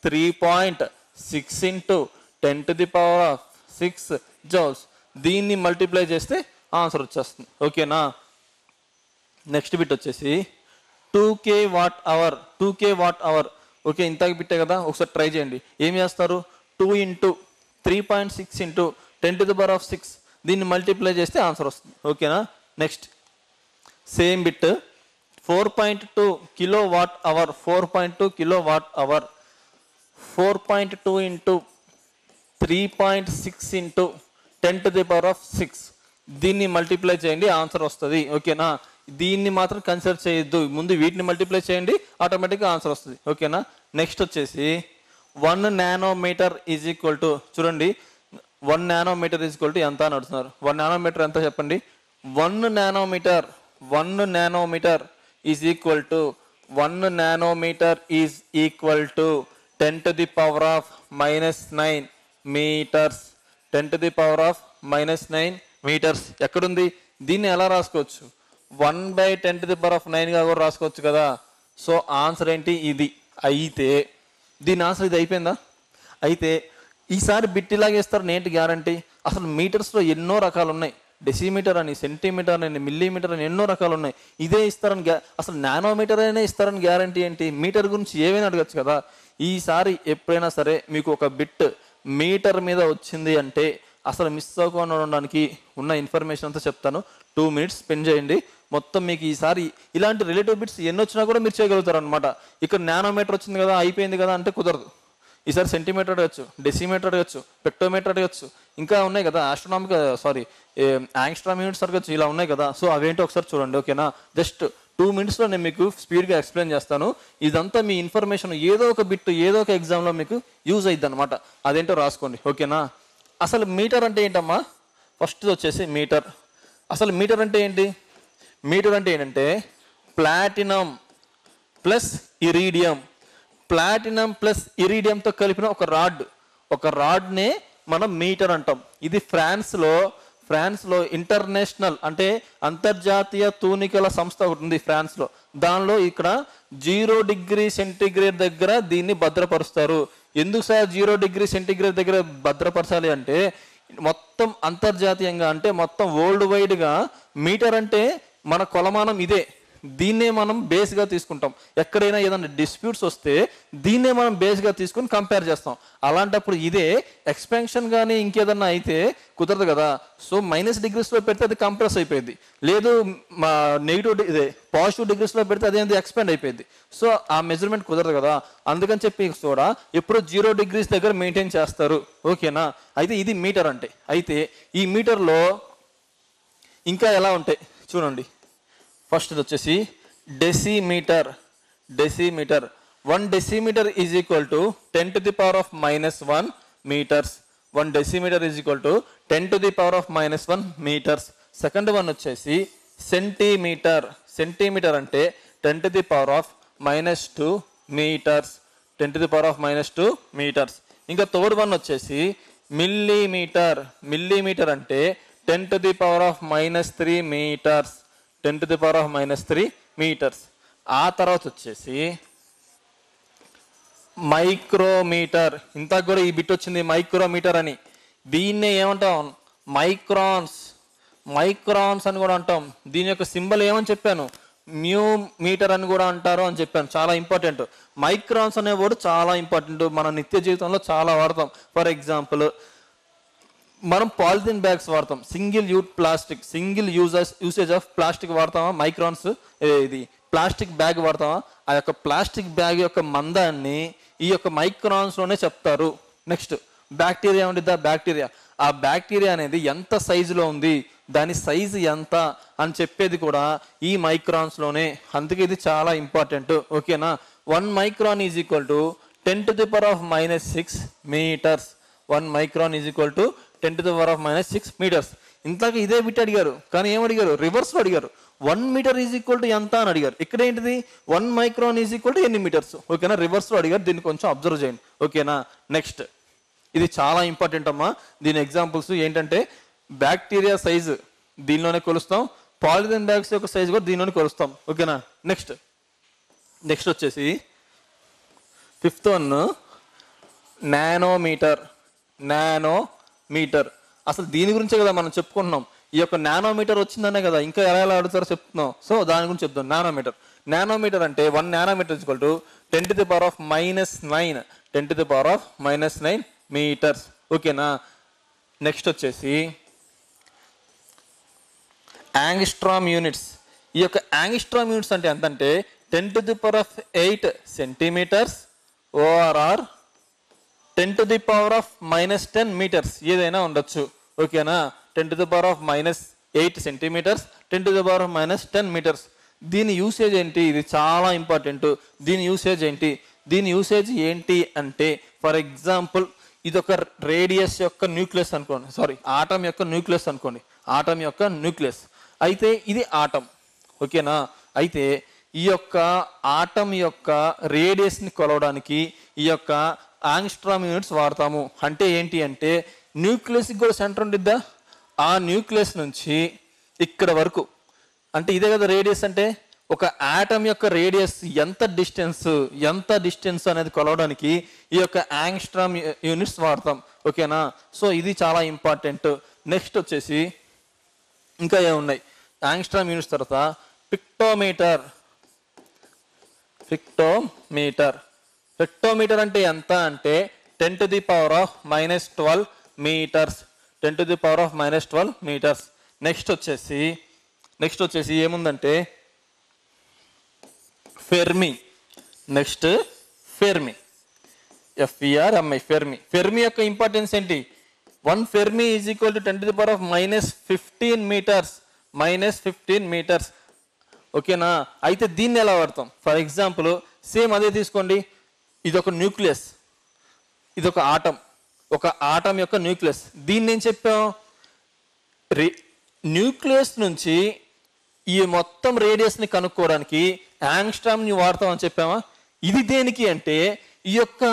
3.6 ఇంటూ 10⁶ జౌల్స్. దీన్ని మల్టిప్లై చేస్తే ఆన్సర్ వచ్చేస్తుంది. ఓకేనా, నెక్స్ట్ బిట్ వచ్చేసి 2K వాట్ అవర్. ఓకే, ఇంతకు బిట్టే కదా, ఒకసారి ట్రై చేయండి. ఏం చేస్తారు, 2 ఇంటూ 3.6 ఇంటూ 10⁶ దీన్ని మల్టిప్లై చేస్తే ఆన్సర్ వస్తుంది. ఓకేనా, next same bit 4.2 kilo watt hour, 4.2 kilo watt hour, 4.2 into 3.6 into 10⁶. దీన్ని మల్టిప్లై చేయండి, ఆన్సర్ వస్తుంది. ఓకేనా, దీన్ని మాత్రం కన్సిడర్ చేయొద్దు, ముందు వీటిని మల్టిప్లై చేయండి, ఆటోమేటిక్గా ఆన్సర్ వస్తుంది. ఓకేనా, నెక్స్ట్ వచ్చేసి 1 నానోమీటర్ ఈజ్ ఈక్వల్ టు, చూడండి 1 నానోమీటర్ ఈజ్ ఈక్వల్ టు ఎంత అని అడుగుతున్నారు. 1 నానోమీటర్ ఎంత చెప్పండి. 1 nanometre is equal to 1 nanometre is equal to 10⁻⁻9 metres. 10⁻⁻9 metres ఎక్కడుంది, దీన్ని ఎలా రాసుకోవచ్చు, 1/10⁹ గా కూడా రాసుకోవచ్చు కదా. సో ఆన్సర్ ఏంటి, ఇది. అయితే దీని ఆన్సర్ ఇది అయిపోయిందా. అయితే ఈసారి బిట్ ఇలాగే ఇస్తారు, నేటి గ్యారంటీ. అసలు మీటర్స్లో ఎన్నో రకాలు ఉన్నాయి. డెసిమీటర్ అని, సెంటీమీటర్ అని, మిల్లీమీటర్ అని ఎన్నో రకాలు ఉన్నాయి. ఇదే ఇస్తారని అసలు నానోమీటర్ అయినా ఇస్తారని గ్యారంటీ ఏంటి? మీటర్ గురించి ఏమైనా అడగచ్చు కదా. ఈసారి ఎప్పుడైనా సరే మీకు ఒక బిట్ మీటర్ మీద వచ్చింది అంటే అసలు మిస్ అవ్వకుండా ఉండడానికి ఉన్న ఇన్ఫర్మేషన్ అంతా చెప్తాను. 2 minutes స్పెండ్ చేయండి. మొత్తం మీకు ఈసారి ఇలాంటి రిలేటివ్ బిట్స్ ఎన్ని వచ్చినా కూడా మీరు చేయగలుగుతారు అనమాట. ఇక్కడ నానోమీటర్ వచ్చింది కదా, అయిపోయింది కదా అంటే కుదరదు. ఈసారి సెంటీమీటర్ అడగచ్చు, డెసిమీటర్ అడగచ్చు, పెక్టోమీటర్ అడగచ్చు, ఇంకా ఉన్నాయి కదా, యాంగ్స్ట్రామ్ యూనిట్స్ అడగచ్చు, ఇలా ఉన్నాయి కదా. సో అవేంటో ఒకసారి చూడండి, ఓకేనా. జస్ట్ 2 minutesలో నేను మీకు స్పీడ్గా ఎక్స్ప్లెయిన్ చేస్తాను. ఇదంతా మీ ఇన్ఫర్మేషన్ ఏదో ఒక బిట్ ఏదో ఒక ఎగ్జామ్లో మీకు యూజ్ అయ్యిద్ది అనమాట. అదేంటో రాసుకోండి, ఓకేనా. అసలు మీటర్ అంటే ఏంటమ్మా? ఫస్ట్ వచ్చేసి మీటర్. అసలు మీటర్ అంటే ఏంటి? మీటర్ అంటే ఏంటంటే platinum plus iridium, platinum plus ఇరీడియంతో కలిపిన ఒక రాడ్నే మనం మీటర్ అంటాం. ఇది ఫ్రాన్స్లో ఇంటర్నేషనల్ అంటే అంతర్జాతీయ తూనికల సంస్థ ఒకటి ఉంది ఫ్రాన్స్లో. దానిలో ఇక్కడ 0 degrees సెంటీగ్రేడ్ దగ్గర దీన్ని భద్రపరుస్తారు. ఎందుకు సార్ 0 degrees సెంటీగ్రేడ్ దగ్గర భద్రపరచాలి అంటే మొత్తం అంతర్జాతీయంగా అంటే మొత్తం వరల్డ్ వైడ్గా మీటర్ అంటే మన కొలమానం ఇదే. దీన్నే మనం బేస్గా తీసుకుంటాం. ఎక్కడైనా ఏదైనా డిస్ప్యూట్స్ వస్తే దీన్నే మనం బేస్గా తీసుకుని కంపేర్ చేస్తాం. అలాంటప్పుడు ఇదే ఎక్స్పాన్షన్ కానీ ఇంకేదన్నా అయితే కుదరదు కదా. సో -degreesలో పెడితే అది కంప్రెస్ అయిపోయింది, లేదు పాజిటివ్ డిగ్రీస్లో పెడితే అదేంటి ఎక్స్పాండ్ అయిపోయింది. సో ఆ మెజర్మెంట్ కుదరదు కదా. అందుకని చెప్పి కూడా ఎప్పుడు 0 degrees దగ్గర మెయింటైన్ చేస్తారు, ఓకేనా. అయితే ఇది మీటర్ అంటే. అయితే ఈ మీటర్లో ఇంకా ఎలా ఉంటాయి చూడండి. ఫస్ట్ వచ్చేసి decimetre. 1 decimeter is equal to 10⁻⁻1 meters. 1 decimeter is equal to 10⁻⁻1 meters. Second one వచ్చేసి సెంటీమీటర్. సెంటీమీటర్ అంటే 10⁻⁻2 meters. 10⁻⁻2 meters. ఇంకా థర్డ్ వన్ వచ్చేసి మిల్లీమీటర్. మిల్లీమీటర్ అంటే 10⁻⁻3 meters. 10⁻⁻3 meters. ఆ తర్వాత వచ్చేసి మైక్రోమీటర్. ఇంత కూడా ఈ బిట్ వచ్చింది మైక్రోమీటర్ అని. దీన్నే ఏమంటాం? మైక్రాన్స్ అని కూడా అంటాం. దీని యొక్క సింబల్ ఏమని చెప్పాను? మ్యూ మీటర్ అని కూడా అంటారు అని చెప్పాను. చాలా ఇంపార్టెంట్. మైక్రాన్స్ అనే వర్డ్ చాలా ఇంపార్టెంట్, మన నిత్య జీవితంలో చాలా వాడతాం. ఫర్ ఎగ్జాంపుల్ మనం పాలిథిన్ బ్యాగ్స్ వాడతాం, సింగిల్ యూసేజ్ ఆఫ్ ప్లాస్టిక్ వాడతామా? మైక్రాన్స్. ఇది ప్లాస్టిక్ బ్యాగ్ వాడతామా? ఆ యొక్క ప్లాస్టిక్ బ్యాగ్ యొక్క మందాన్ని ఈ యొక్క మైక్రాన్స్లోనే చెప్తారు. నెక్స్ట్ బ్యాక్టీరియా ఉండిద్దా? బ్యాక్టీరియా. ఆ బ్యాక్టీరియా అనేది ఎంత సైజులో ఉంది, దాని సైజు ఎంత అని చెప్పేది కూడా ఈ మైక్రాన్స్లోనే. అందుకే ఇది చాలా ఇంపార్టెంట్, ఓకేనా. 1 micron is equal to 10⁻⁻6 meters. 1 micron is equal to 10⁻⁻6 meters. ఇంతకు ఇదే బిట్ అడిగారు, కానీ ఏమడిగారు? రివర్స్లో అడిగారు. 1 meter ఈజ్ ఈక్వల్ టు ఎంత అని అడిగారు. ఇక్కడ ఏంటిది? 1 micron ఈజ్ ఈక్వల్ టు ఎన్ని మీటర్స్, ఓకేనా. రివర్స్లో అడిగారు. దీన్ని కొంచెం అబ్జర్వ్ చేయండి, ఓకేనా. నెక్స్ట్ ఇది చాలా ఇంపార్టెంట్ అమ్మా. దీని ఎగ్జాంపుల్స్ ఏంటంటే బ్యాక్టీరియా సైజు దీనిలోనే కొలుస్తాం, పాలిథిన్ బ్యాగ్స్ యొక్క సైజు కూడా దీనిలోనే కొలుస్తాం, ఓకేనా. నెక్స్ట్ వచ్చేసి ఫిఫ్త్ వన్ నానోమీటర్. అసలు దీని గురించే కదా మనం చెప్పుకుంటున్నాం. ఈ యొక్క నానోమీటర్ వచ్చిందనే కదా, ఇంకా ఎలా అడుగుతారో చెప్తున్నాం. సో దాని గురించి చెప్తాం. నానోమీటర్ అంటే 1 nanometer is equal to 10⁻⁻9 10⁻⁻9 meters, ఓకేనా. నెక్స్ట్ వచ్చేసి యాంగ్స్ట్రామ్ యూనిట్స్. ఈ యొక్క యాంగ్స్ట్రామ్ యూనిట్స్ అంటే ఎంత అంటే 10⁸ centimeters ఓఆర్ఆర్ 10⁻⁻10 meters ఏదైనా ఉండొచ్చు, ఓకేనా. 10⁻⁻8 centimeters 10⁻⁻10 meters. దీని యూసేజ్ ఏంటి? ఇది చాలా ఇంపార్టెంట్. దీని యూసేజ్ ఏంటి అంటే ఫర్ ఎగ్జాంపుల్ ఇది ఒక రేడియస్ యొక్క న్యూక్లియస్ అనుకోండి, ఆటం యొక్క న్యూక్లియస్ అనుకోండి. ఆటం యొక్క న్యూక్లియస్ అయితే ఇది ఆటం, ఓకేనా. అయితే ఈ యొక్క ఆటం యొక్క రేడియస్ని కొలవడానికి ఈ యొక్క యాంగ్స్ట్రామ్ యూనిట్స్ వాడతాము. అంటే ఏంటి అంటే న్యూక్లియస్కి కూడా సెంటర్ ఉండిద్దా, ఆ న్యూక్లియస్ నుంచి ఇక్కడ వరకు అంటే ఇదే కదా రేడియస్ అంటే. ఒక ఆటం యొక్క రేడియస్ ఎంత డిస్టెన్స్ అనేది కొలవడానికి ఈ యొక్క యాంగ్స్ట్రామ్ యూనిట్స్ వాడతాం, ఓకేనా. సో ఇది చాలా ఇంపార్టెంట్. నెక్స్ట్ వచ్చేసి ఇంకా ఏమున్నాయి, యాంగ్స్ట్రామ్ యూనిట్స్ తర్వాత పిక్టోమీటర్. పిక్టోమీటర్ అంటే ఎంత అంటే 10⁻⁻12 మీటర్స్. 10⁻⁻12 మీటర్స్. నెక్స్ట్ వచ్చేసి ఏముందంటే fermi. Next fermi, FERMI, fermi యొక్క ఇంపార్టెన్స్ ఏంటి? 1 fermi is equal to 10⁻−15 metres. -15 metres. ఓకేనా? అయితే దీన్ని ఎలా వాడతాం? ఫర్ ఎగ్జాంపుల్ సేమ్ అదే తీసుకోండి. ఇది ఒక న్యూక్లియస్, ఇది ఒక ఆటం యొక్క న్యూక్లియస్. దీన్ని ఏం చెప్పాం? న్యూక్లియస్ నుంచి ఈ మొత్తం రేడియస్ని కనుక్కోవడానికి యాంగ్స్ట్రామ్ని వాడతాం అని చెప్పామా? ఇది దేనికి అంటే ఈ యొక్క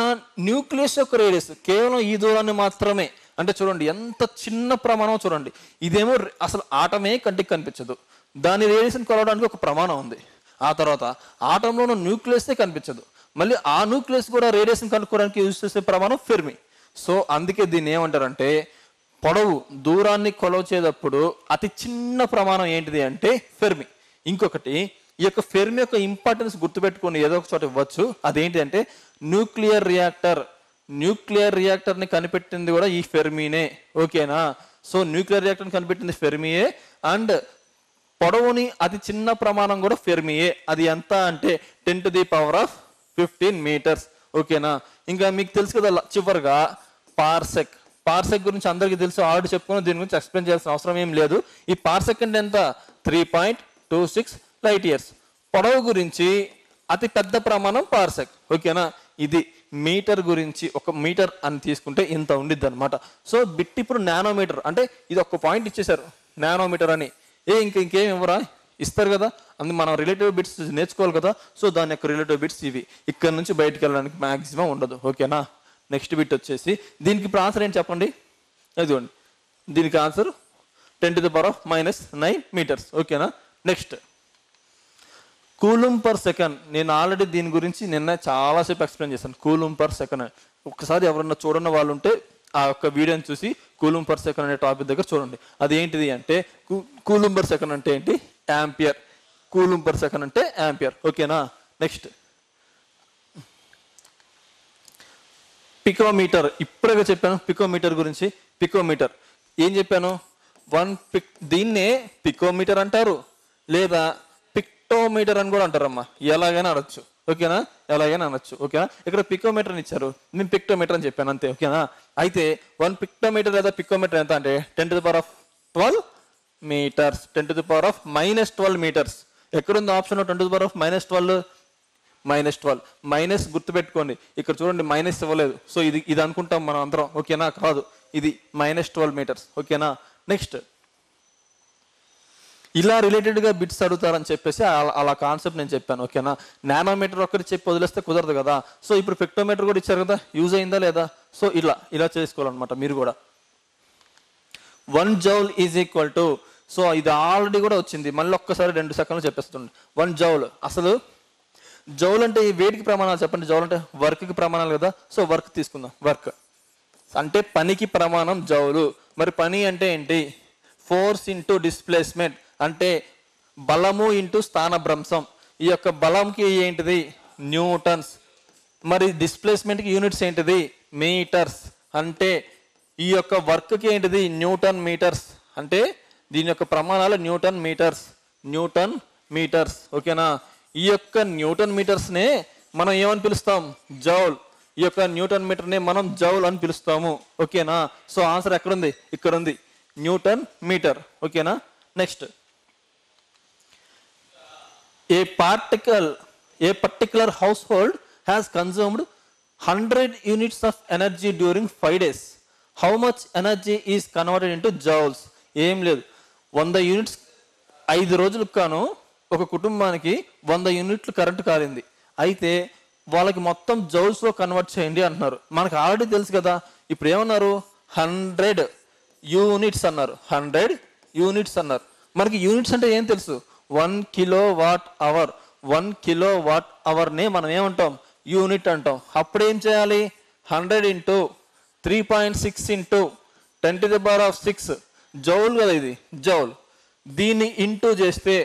న్యూక్లియస్ యొక్క రేడియస్ కేవలం ఈ దూరాన్ని మాత్రమే. అంటే చూడండి ఎంత చిన్న ప్రమాణం చూడండి. ఇదేమో అసలు ఆటమే కంటికి కనిపించదు, దాని రేడియేషన్ కొలవడానికి ఒక ప్రమాణం ఉంది. ఆ తర్వాత ఆటంలో ఉన్న న్యూక్లియసే కనిపించదు, మళ్ళీ ఆ న్యూక్లియస్ కూడా రేడియేషన్ కనుక్కోవడానికి యూజ్ చేసే ప్రమాణం ఫెర్మి. సో అందుకే దీన్ని ఏమంటారంటే పొడవు దూరాన్ని కొలవచేటప్పుడు అతి చిన్న ప్రమాణం ఏంటిది అంటే ఫెర్మి. ఇంకొకటి ఈ యొక్క ఫెర్మి యొక్క ఇంపార్టెన్స్ గుర్తుపెట్టుకొని ఏదో ఒక చోట ఇవ్వచ్చు. అదేంటి అంటే న్యూక్లియర్ రియాక్టర్ని కనిపెట్టింది కూడా ఈ ఫెర్మీనే. ఓకేనా? సో న్యూక్లియర్ రియాక్టర్ని కనిపెట్టింది ఫెర్మియే, అండ్ పొడవుని అతి చిన్న ప్రమాణం కూడా ఫెర్మియే. అది ఎంత అంటే 10⁻15 మీటర్స్. ఓకేనా? ఇంకా మీకు తెలుసు కదా చివరిగా పార్సెక్. పార్సెక్ గురించి అందరికీ తెలుసు, ఆల్రెడీ చెప్పుకుని దీని గురించి ఎక్స్ప్లెయిన్ చేయాల్సిన అవసరం ఏం లేదు. ఈ పార్సెక్ అంటే ఎంత? 3.26 లైట్ ఇయర్స్. పొడవు గురించి అతి పెద్ద ప్రమాణం పార్సెక్. ఓకేనా? ఇది మీటర్ గురించి, ఒక మీటర్ అని తీసుకుంటే ఇంత ఉండిద్ది అనమాట. సో బిట్ ఇప్పుడు నానోమీటర్ అంటే ఇది ఒక పాయింట్ ఇచ్చేసారు నానోమీటర్ అని. ఇంకేం ఇవ్వరా? ఇస్తారు కదా, అందు మనం రిలేటివ్ బిట్స్ నేర్చుకోవాలి కదా. సో దాని యొక్క రిలేటివ్ బిట్స్ ఇవి. ఇక్కడ నుంచి బయటకు వెళ్ళడానికి మ్యాక్సిమం ఉండదు. ఓకేనా? నెక్స్ట్ బిట్ వచ్చేసి దీనికి ఇప్పుడు ఆన్సర్ ఏంటి చెప్పండి? ఇదిగోండి, దీనికి ఆన్సర్ 10⁻⁻9 మీటర్స్. ఓకేనా? Next coulomb per second. నేను ఆల్రెడీ దీని గురించి నిన్న చాలాసేపు ఎక్స్ప్లెయిన్ చేశాను. కూలుంబ్ పర్ సెకండ్ ఒకసారి ఎవరన్నా చూడని వాళ్ళు ఉంటే ఆ యొక్క వీడియోని చూసి కూలుంబ్ పర్ సెకండ్ అనే టాపిక్ దగ్గర చూడండి. అది ఏంటిది అంటే కూలుంబ్ పర్ సెకండ్ అంటే ఏంటి? యాంపియర్. కూలుంబ్ పర్ సెకండ్ అంటే యాంపియర్. ఓకేనా? Next picometre. ఇప్పుడే చెప్పాను పికోమీటర్ గురించి. పికోమీటర్ ఏం చెప్పాను? దీన్నే పికోమీటర్ అంటారు, లేదా పిక్టోమీటర్ అని కూడా అంటారమ్మా. ఎలాగైనా అనొచ్చు. ఓకేనా? ఎలాగైనా అనొచ్చు. ఓకేనా? ఇక్కడ పికోమీటర్ అని ఇచ్చారు, నేను పిక్టోమీటర్ అని చెప్పాను అంతే. ఓకేనా? అయితే 1 పిక్టోమీటర్ లేదా పికోమీటర్ ఎంత అంటే 10⁻12 మీటర్స్. 10⁻−12 మీటర్స్. ఎక్కడుంది ఆప్షన్ 10⁻−12? -12 మైనస్ గుర్తుపెట్టుకోండి. ఇక్కడ చూడండి మైనస్ ఇవ్వలేదు, సో ఇది అనుకుంటాం మనం అందరం. ఓకేనా? కాదు, ఇది -12 మీటర్స్. ఓకేనా? నెక్స్ట్ ఇలా రిలేటెడ్గా బిట్స్ అడుగుతారని చెప్పేసి అలా కాన్సెప్ట్ నేను చెప్పాను. ఓకేనా? నానోమీటర్ ఒక్కటి చెప్పి వదిలేస్తే కుదరదు కదా. సో ఇప్పుడు పిక్టోమీటర్ కూడా ఇచ్చారు కదా, యూజ్ అయిందా లేదా? సో ఇలా చేసుకోవాలన్నమాట మీరు కూడా. 1 joule is equal to, so ఇది ఆల్రెడీ కూడా వచ్చింది, మళ్ళీ ఒక్కసారి 2 సెకండ్లు చెప్పేస్తుంది. 1 జౌల్. అసలు జౌల్ అంటే ఈ వేడికి ప్రమాణాలు చెప్పండి. జౌల్ అంటే వర్క్కి ప్రమాణాలు కదా. సో వర్క్ తీసుకుందాం. వర్క్ అంటే పనికి ప్రమాణం జౌలు. మరి పని అంటే ఏంటి? ఫోర్స్ ఇంటూ డిస్ప్లేస్మెంట్, అంటే బలము ఇంటూ స్థానభ్రంశం. ఈ యొక్క బలంకి ఏంటిది? న్యూటన్స్. మరి డిస్ప్లేస్మెంట్కి యూనిట్స్ ఏంటిది? మీటర్స్. అంటే ఈ యొక్క వర్క్కి ఏంటిది? Newton metres. అంటే దీని యొక్క ప్రమాణాలు న్యూటన్ మీటర్స్. ఓకేనా? ఈ యొక్క న్యూటన్ మీటర్స్నే మనం ఏమని పిలుస్తాం? జౌల్. ఈ యొక్క న్యూటన్ మీటర్ని మనం జౌల్ అని పిలుస్తాము. ఓకేనా? సో ఆన్సర్ ఎక్కడుంది? ఇక్కడ ఉంది, న్యూటన్ మీటర్. ఓకేనా? Next A particular house hold has consumed 100 units of energy during 5 days. How much energy is converted into joules? ఏం లేదు, 100 యూనిట్స్ 5 రోజులకు కాను ఒక కుటుంబానికి 100 యూనిట్లు కరెంటు కాలింది. అయితే వాళ్ళకి మొత్తం జౌల్స్లో కన్వర్ట్ చేయండి అంటున్నారు. మనకు ఆల్రెడీ తెలుసు కదా. ఇప్పుడు ఏమన్నారు? 100 యూనిట్స్ అన్నారు. 100 యూనిట్స్ అన్నారు. మనకి యూనిట్స్ అంటే ఏం తెలుసు? 1 కిలోవాట్ అవర్. 1 కిలోవాట్ అవర్నే మనం ఏమంటాం? యూనిట్ అంటాం. అప్పుడు ఏం చేయాలి? 100 ఇంటూ 3.6 ఇంటూ 10⁻6 జౌల్ కదా ఇది, జౌల్. దీన్ని ఇంటూ చేస్తే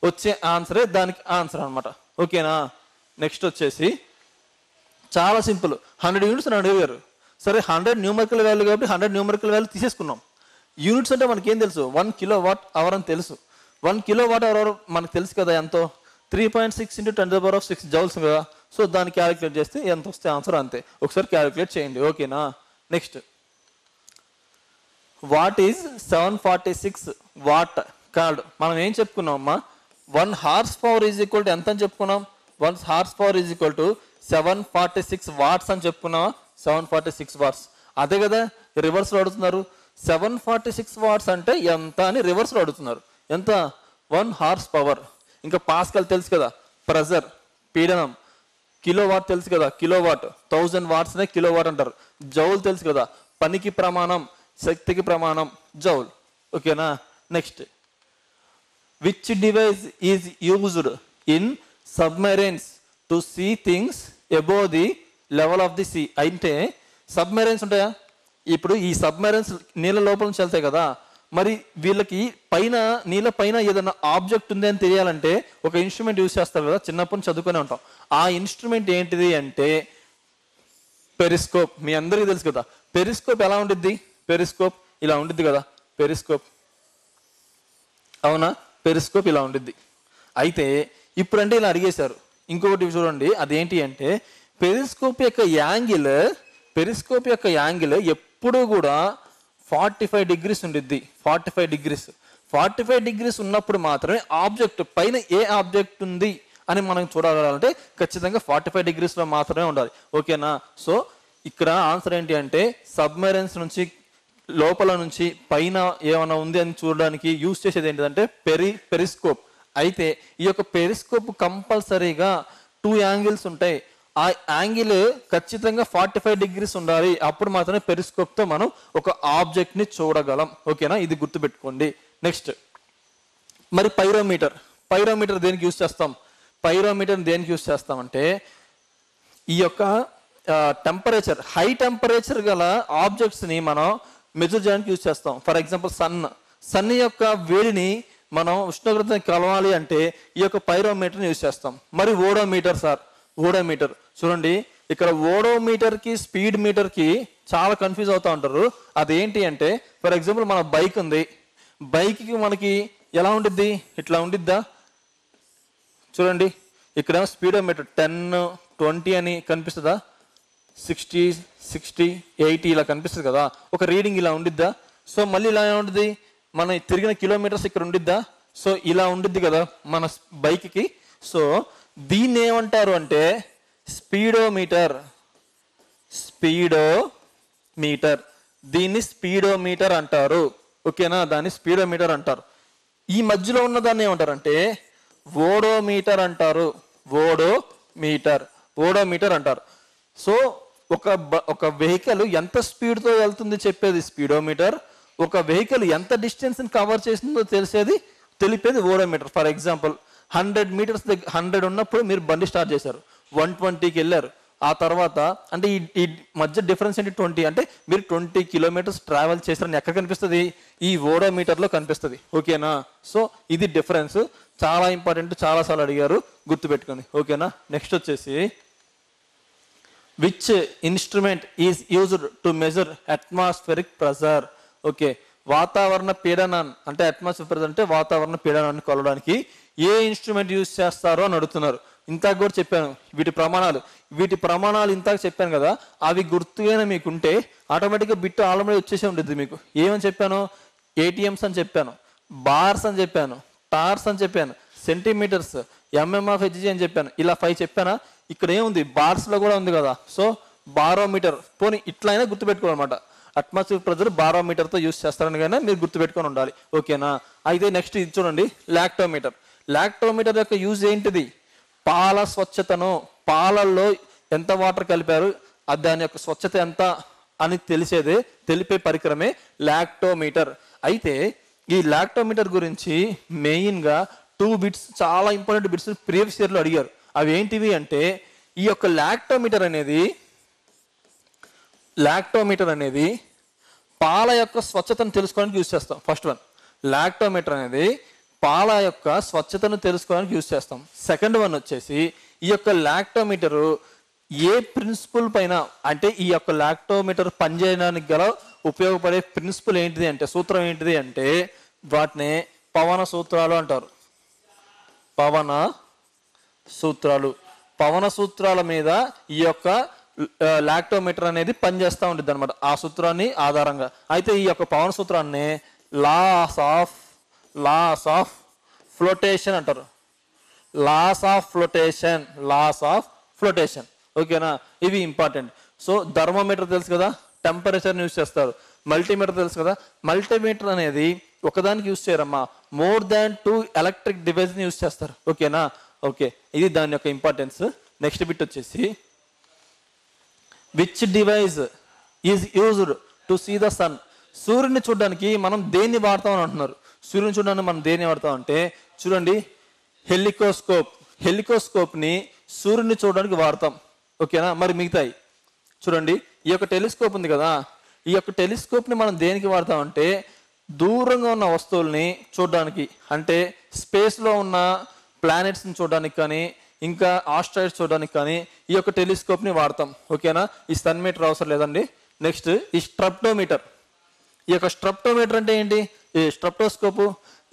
వచ్చే ఆన్సరే దానికి ఆన్సర్ అనమాట. ఓకేనా. నెక్స్ట్ వచ్చేసి చాలా సింపుల్. 100 యూనిట్స్ అని అడిగారు. సరే 100 న్యూమరికల్ వాల్యూ కాబట్టి 100 న్యూమరికల్ వాల్యూ తీసేసుకున్నాం. యూనిట్స్ అంటే మనకి ఏం తెలుసు, 1 కిలోవాట్ అవర్ అని తెలుసు. 1 కిలోవాట్ అవర్ మనకు తెలుసు కదా ఎంతో, 3.6 × 10⁶ జౌల్స్ కదా. సో దాన్ని క్యాలిక్యులేట్ చేస్తే ఎంత వస్తే ఆన్సర్ అంతే. ఒకసారి క్యాలిక్యులేట్ చేయండి. ఓకేనా. Next what is 746 watt called. మనం ఏం చెప్పుకున్నాం అమ్మా, 1 horse power is equal to ఎంత అని చెప్పుకున్నాం, 1 horse power is equal to 746 watts అని చెప్పుకున్నావా, 746 వాట్స్. అదే కదా రివర్స్లో అడుగుతున్నారు, 746 వాట్స్ అంటే ఎంత అని రివర్స్లో అడుగుతున్నారు. ఎంత, 1 హార్స్ పవర్. ఇంకా పాస్కల్ తెలుసు కదా, ప్రెజర్ పీడనం. కిలోవాట్ తెలుసు కదా, కిలోవాట్ 1000 వాట్స్నే కిలోవాట్ అంటారు. జౌల్ తెలుసు కదా, పనికి ప్రమాణం, శక్తికి ప్రమాణం జౌల్. ఓకేనా. Next which device is used in submarines to see things above the level of the sea. అంటే సబ్మెరైన్స్ ఉంటాయా, ఇప్పుడు ఈ సబ్మెరైన్స్ నీళ్ళ లోపల నుంచి వెళ్తాయి కదా, మరి వీళ్ళకి పైన నీళ్ళ పైన ఏదైనా ఆబ్జెక్ట్ ఉంది అని తెలియాలంటే ఒక ఇన్స్ట్రుమెంట్ యూజ్ చేస్తారు కదా, చిన్నప్పటి నుంచి చదువుకునే ఉంటాం. ఆ ఇన్స్ట్రుమెంట్ ఏంటిది అంటే పెరిస్కోప్. మీ అందరికీ తెలుసు కదా పెరిస్కోప్ ఎలా ఉండిద్ది, పెరిస్కోప్ ఇలా ఉండిద్ది కదా, పెరిస్కోప్ అవునా, పెరిస్కోప్ ఇలా ఉండిద్ది. అయితే ఇప్పుడంటే ఇలా అడిగేశారు. ఇంకొకటి చూడండి, అదేంటి అంటే పెరిస్కోప్ యొక్క యాంగిల్ ఎప్పుడూ కూడా 45 degrees ఉండిద్ది. 45 degrees ఉన్నప్పుడు మాత్రమే ఆబ్జెక్ట్ పైన ఏ ఆబ్జెక్ట్ ఉంది అని మనం చూడగలాలంటే ఖచ్చితంగా 45 degrees మాత్రమే ఉండాలి. ఓకేనా. సో ఇక్కడ ఆన్సర్ ఏంటి అంటే సబ్మెరైన్స్ నుంచి లోపల నుంచి పైన ఏమైనా ఉంది అని చూడడానికి యూజ్ చేసేది ఏంటిదంటే పెరిస్కోప్. అయితే ఈ యొక్క పెరిస్కోప్ కంపల్సరీగా 2 యాంగిల్స్ ఉంటాయి. ఆ యాంగిల్ ఖచ్చితంగా 45 degrees ఉండాలి. అప్పుడు మాత్రమే పెరిస్కోప్తో మనం ఒక ఆబ్జెక్ట్ ని చూడగలం. ఓకేనా, ఇది గుర్తుపెట్టుకోండి. నెక్స్ట్ మరి పైరోమీటర్ దేనికి యూజ్ చేస్తాం, దేనికి యూజ్ చేస్తామంటే ఈ యొక్క టెంపరేచర్, హై టెంపరేచర్ గల ఆబ్జెక్ట్స్ ని మనం మెజర్ చేయడానికి యూజ్ చేస్తాం. ఫర్ ఎగ్జాంపుల్ సన్ యొక్క వేడిని మనం ఉష్ణోగ్రతని కలవాలి అంటే ఈ యొక్క పైరోమీటర్ని యూజ్ చేస్తాం. మరి ఓడోమీటర్ చూడండి, ఇక్కడ ఓడోమీటర్ కి స్పీడ్ మీటర్ కి చాలా కన్ఫ్యూజ్ అవుతూ ఉంటారు. అదేంటి అంటే ఫర్ ఎగ్జాంపుల్ మన బైక్ ఉంది, బైక్ కి మనకి ఎలా ఉండిద్ది, ఇట్లా ఉండిద్దా చూడండి. ఇక్కడేమో స్పీడోమీటర్ 10, 20 అని కనిపిస్తుందా, 60, 80 ఇలా కనిపిస్తుంది కదా, ఒక రీడింగ్ ఇలా ఉండిద్దా. సో మళ్ళీ ఇలా ఉంటుంది, మనం తిరిగిన కిలోమీటర్స్ ఇక్కడ ఉండిద్దా. సో ఇలా ఉండిద్ది కదా మన బైక్కి. సో దీన్ని ఏమంటారు అంటే స్పీడోమీటర్. దీన్ని స్పీడోమీటర్ అంటారు. ఓకేనా, దాన్ని స్పీడోమీటర్ అంటారు. ఈ మధ్యలో ఉన్న దాన్ని ఏమంటారు అంటే ఓడోమీటర్ అంటారు. ఓడోమీటర్ అంటారు. సో ఒక వెహికల్ ఎంత స్పీడ్తో వెళ్తుంది చెప్పేది స్పీడోమీటర్, ఒక వెహికల్ ఎంత డిస్టెన్స్ కవర్ చేసిందో తెలిపేది ఓడోమీటర్. ఫర్ ఎగ్జాంపుల్ 100 meters 100 ఉన్నప్పుడు మీరు బండి స్టార్ట్ చేశారు, 120కి వెళ్ళారు. ఆ తర్వాత అంటే ఈ మధ్య డిఫరెన్స్ ఏంటి 20, అంటే మీరు 20 kilometers ట్రావెల్ చేశారని ఎక్కడ కనిపిస్తుంది, ఈ ఓడోమీటర్లో కనిపిస్తుంది. ఓకేనా. సో ఇది డిఫరెన్స్, చాలా ఇంపార్టెంట్, చాలాసార్లు అడిగారు, గుర్తుపెట్టుకోండి. ఓకేనా. నెక్స్ట్ వచ్చేసి which instrument is used to measure atmospheric pressure. Okay, వాతావరణ పీడనాన్ని అంటే అట్మాస్ఫియర్ ప్రెజర్ అంటే వాతావరణ పీడనాన్ని కొలవడానికి ఏ ఇన్స్ట్రుమెంట్ యూజ్ చేస్తారో అని అడుగుతున్నారు. ఇంతకు కూడా చెప్పాను వీటి ప్రమాణాలు ఇంతకు చెప్పాను కదా, అవి గుర్తుగానే మీకుంటే ఆటోమేటిక్గా బిట్ ఆల్రెడీ వచ్చేసే ఉంటుంది మీకు. ఏమని చెప్పాను, ATMs అని చెప్పాను, బార్స్ అని చెప్పాను, టార్స్ అని చెప్పాను, సెంటీమీటర్స్, MM/Hg అని చెప్పాను. ఇలా 5 చెప్పానా. ఇక్కడ ఏముంది, బార్స్లో కూడా ఉంది కదా. సో బారోమీటర్, పోనీ ఇట్లా అయినా గుర్తుపెట్టుకోవాలన్నమాట. అట్మాస్ఫియర్ ప్రెజర్ బారోమీటర్తో యూజ్ చేస్తారని కానీ మీరు గుర్తుపెట్టుకొని ఉండాలి. ఓకేనా. అయితే నెక్స్ట్ ఇది చూడండి, లాక్టోమీటర్ యొక్క యూజ్ ఏంటిది, పాల స్వచ్ఛతను, పాలల్లో ఎంత వాటర్ కలిపారు దాని యొక్క స్వచ్ఛత ఎంత అని తెలిపే పరికరమే లాక్టోమీటర్. అయితే ఈ లాక్టోమీటర్ గురించి మెయిన్గా 2 bits చాలా ఇంపార్టెంట్ బిట్స్ ప్రీవియస్ ఇయర్లో అడిగారు. అవి ఏంటివి అంటే ఈ యొక్క లాక్టోమీటర్ అనేది పాల యొక్క స్వచ్ఛతను తెలుసుకోవడానికి యూజ్ చేస్తాం. ఫస్ట్ వన్, లాక్టోమీటర్ అనేది పాల యొక్క స్వచ్ఛతను తెలుసుకోవడానికి యూజ్ చేస్తాం. సెకండ్ వన్ వచ్చేసి ఈ యొక్క లాక్టోమీటరు ఏ ప్రిన్సిపల్ పైన, అంటే ఈ యొక్క లాక్టోమీటర్ పనిచేయడానికి గల ఉపయోగపడే ప్రిన్సిపల్ ఏంటిది అంటే, సూత్రం ఏంటిది అంటే, వాటిని పవన సూత్రాలు అంటారు. పవన సూత్రాలు. పవన సూత్రాల మీద ఈ యొక్క లాక్టోమీటర్ అనేది పనిచేస్తూ ఉంటుంది అనమాట, ఆ సూత్రాన్ని ఆధారంగా. అయితే ఈ యొక్క పవన సూత్రాన్ని లాస్ ఆఫ్ ఫ్లోటేషన్ అంటారు. Laws of flotation. ఓకేనా, ఇవి ఇంపార్టెంట్. సో థర్మోమీటర్ తెలుసు కదా, టెంపరేచర్ని యూజ్ చేస్తారు. మల్టీమీటర్ తెలుసు కదా, మల్టీమీటర్ అనేది ఒకదానికి యూజ్ చేయరమ్మా, మోర్ దాన్ 2 ఎలక్ట్రిక్ డివైస్ని యూజ్ చేస్తారు. ఓకేనా, ఓకే, ఇది దాని యొక్క ఇంపార్టెన్స్. నెక్స్ట్ బిట్ వచ్చేసి which device is used to see the sun. సూర్యుని చూడడానికి మనం దేన్ని వాడతాం అని అంటున్నారు. సూర్యుని చూడడానికి మనం దేన్ని వాడతాం అంటే, చూడండి, హెలికోస్కోప్ని సూర్యుని చూడడానికి వాడతాం. ఓకేనా, మరి మిగతాయి చూడండి, ఈ యొక్క టెలిస్కోప్ ఉంది కదా, ఈ యొక్క టెలిస్కోప్ని మనం దేనికి వాడతాం అంటే, దూరంగా ఉన్న వస్తువుల్ని చూడడానికి, అంటే స్పేస్లో ఉన్న ప్లానెట్స్ని చూడడానికి కానీ, ఇంకా ఆస్ట్రాయిడ్స్ చూడడానికి కానీ ఈ యొక్క టెలిస్కోప్ని వాడతాం. ఓకేనా, ఈ సన్ మీటర్ అవసరం లేదండి. నెక్స్ట్ ఈ స్ట్రప్టోమీటర్. ఈ యొక్క స్ట్రప్టోమీటర్ అంటే ఏంటి? ఈ స్ట్రప్టోస్కోపు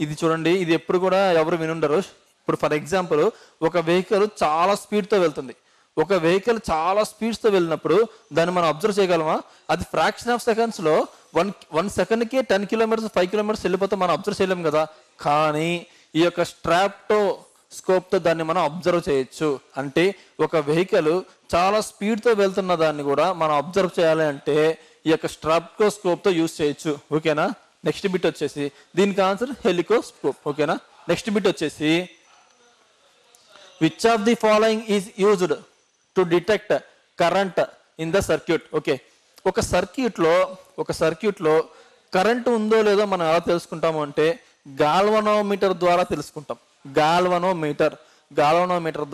ఇది చూడండి, ఇది ఎప్పుడు కూడా ఎవరు వినుండరు. ఇప్పుడు ఫర్ ఎగ్జాంపుల్, ఒక వెహికల్ చాలా స్పీడ్తో వెళ్తుంది. ఒక వెహికల్ చాలా స్పీడ్స్తో వెళ్ళినప్పుడు దాన్ని మనం అబ్జర్వ్ చేయగలమా? అది ఫ్రాక్షన్ ఆఫ్ సెకండ్స్లో 1 సెకండ్కి 10 కిలోమీటర్స్ 5 కిలోమీటర్స్ వెళ్ళిపోతే మనం అబ్జర్వ్ చేయలేం కదా. కానీ ఈ యొక్క స్ట్రాప్టోస్కోప్తో దాన్ని మనం అబ్జర్వ్ చేయొచ్చు. అంటే ఒక వెహికల్ చాలా స్పీడ్తో వెళ్తున్న దాన్ని కూడా మనం అబ్జర్వ్ చేయాలి అంటే ఈ యొక్క స్ట్రాప్టోస్కోప్తో యూజ్ చేయొచ్చు. ఓకేనా, నెక్స్ట్ బిట్ వచ్చేసి దీనికి ఆన్సర్ హెలికోస్కోప్. ఓకేనా, నెక్స్ట్ బిట్ వచ్చేసి which of the following is used to detect current in the circuit. Okay, ఒక సర్క్యూట్లో కరెంట్ ఉందో లేదో మనం ఎలా తెలుసుకుంటాము అంటే, గాల్వనోమీటర్ ద్వారా తెలుసుకుంటాం. గాల్వనోమీటర్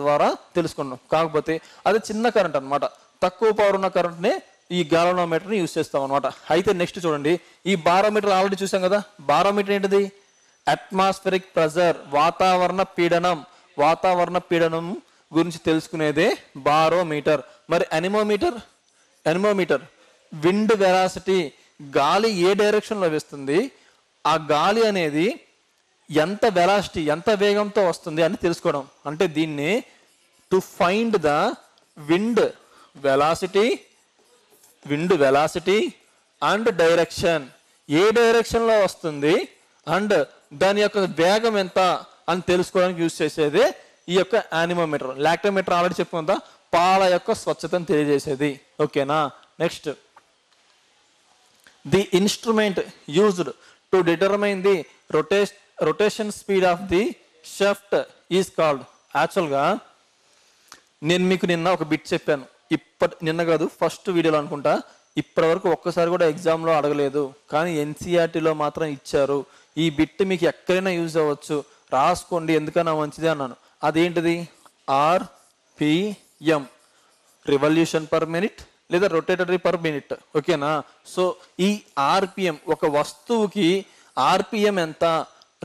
ద్వారా తెలుసుకుంటాం. కాకపోతే అది చిన్న కరెంట్ అనమాట, తక్కువ పవర్ ఉన్న కరెంట్ని ఈ గాల్వనోమీటర్ని యూజ్ చేస్తాం అనమాట. అయితే నెక్స్ట్ చూడండి, ఈ బారోమీటర్ ఆల్రెడీ చూసాం కదా. బారోమీటర్ ఏంటిది? అట్మాస్ఫిరిక్ ప్రెజర్, వాతావరణ పీడనం గురించి తెలుసుకునేదే బారోమీటర్. మరి ఎనిమోమీటర్ విండ్ వెలాసిటీ, గాలి ఏ డైరెక్షన్లో వేస్తుంది, ఆ గాలి అనేది ఎంత వెలాసిటీ, ఎంత వేగంతో వస్తుంది అని తెలుసుకోవడం. అంటే దీన్ని to find the wind velocity and direction, ఏ డైరెక్షన్లో వస్తుంది అండ్ దాని యొక్క వేగం ఎంత అని తెలుసుకోవడానికి యూజ్ చేసేది ఈ యొక్క యానిమోమీటర్. లాక్టోమీటర్ ఆల్రెడీ చెప్పుకుందా, పాల యొక్క స్వచ్ఛతను తెలియజేసేది. ఓకేనా, next the instrument used to determine the rotation speed of the shaft is called. యాక్చువల్గా నేను మీకు నిన్న ఒక బిట్ చెప్పాను, నిన్న కాదు ఫస్ట్ వీడియోలో అనుకుంటా, ఇప్పటి వరకు ఒక్కసారి కూడా ఎగ్జామ్లో అడగలేదు, కానీ ఎన్సీఆర్టీలో మాత్రం ఇచ్చారు. ఈ బిట్ మీకు ఎక్కడైనా యూజ్ అవ్వచ్చు, రాసుకోండి, ఎందుకన్నా మంచిది అన్నాను. అదేంటిది? ఆర్పిఎం, రివల్యూషన్ పర్ మినిట్ లేదా రొటేటరీ పర్ మినిట్. ఓకేనా, సో ఈ ఆర్పిఎం, ఒక వస్తువుకి ఆర్పిఎం ఎంత,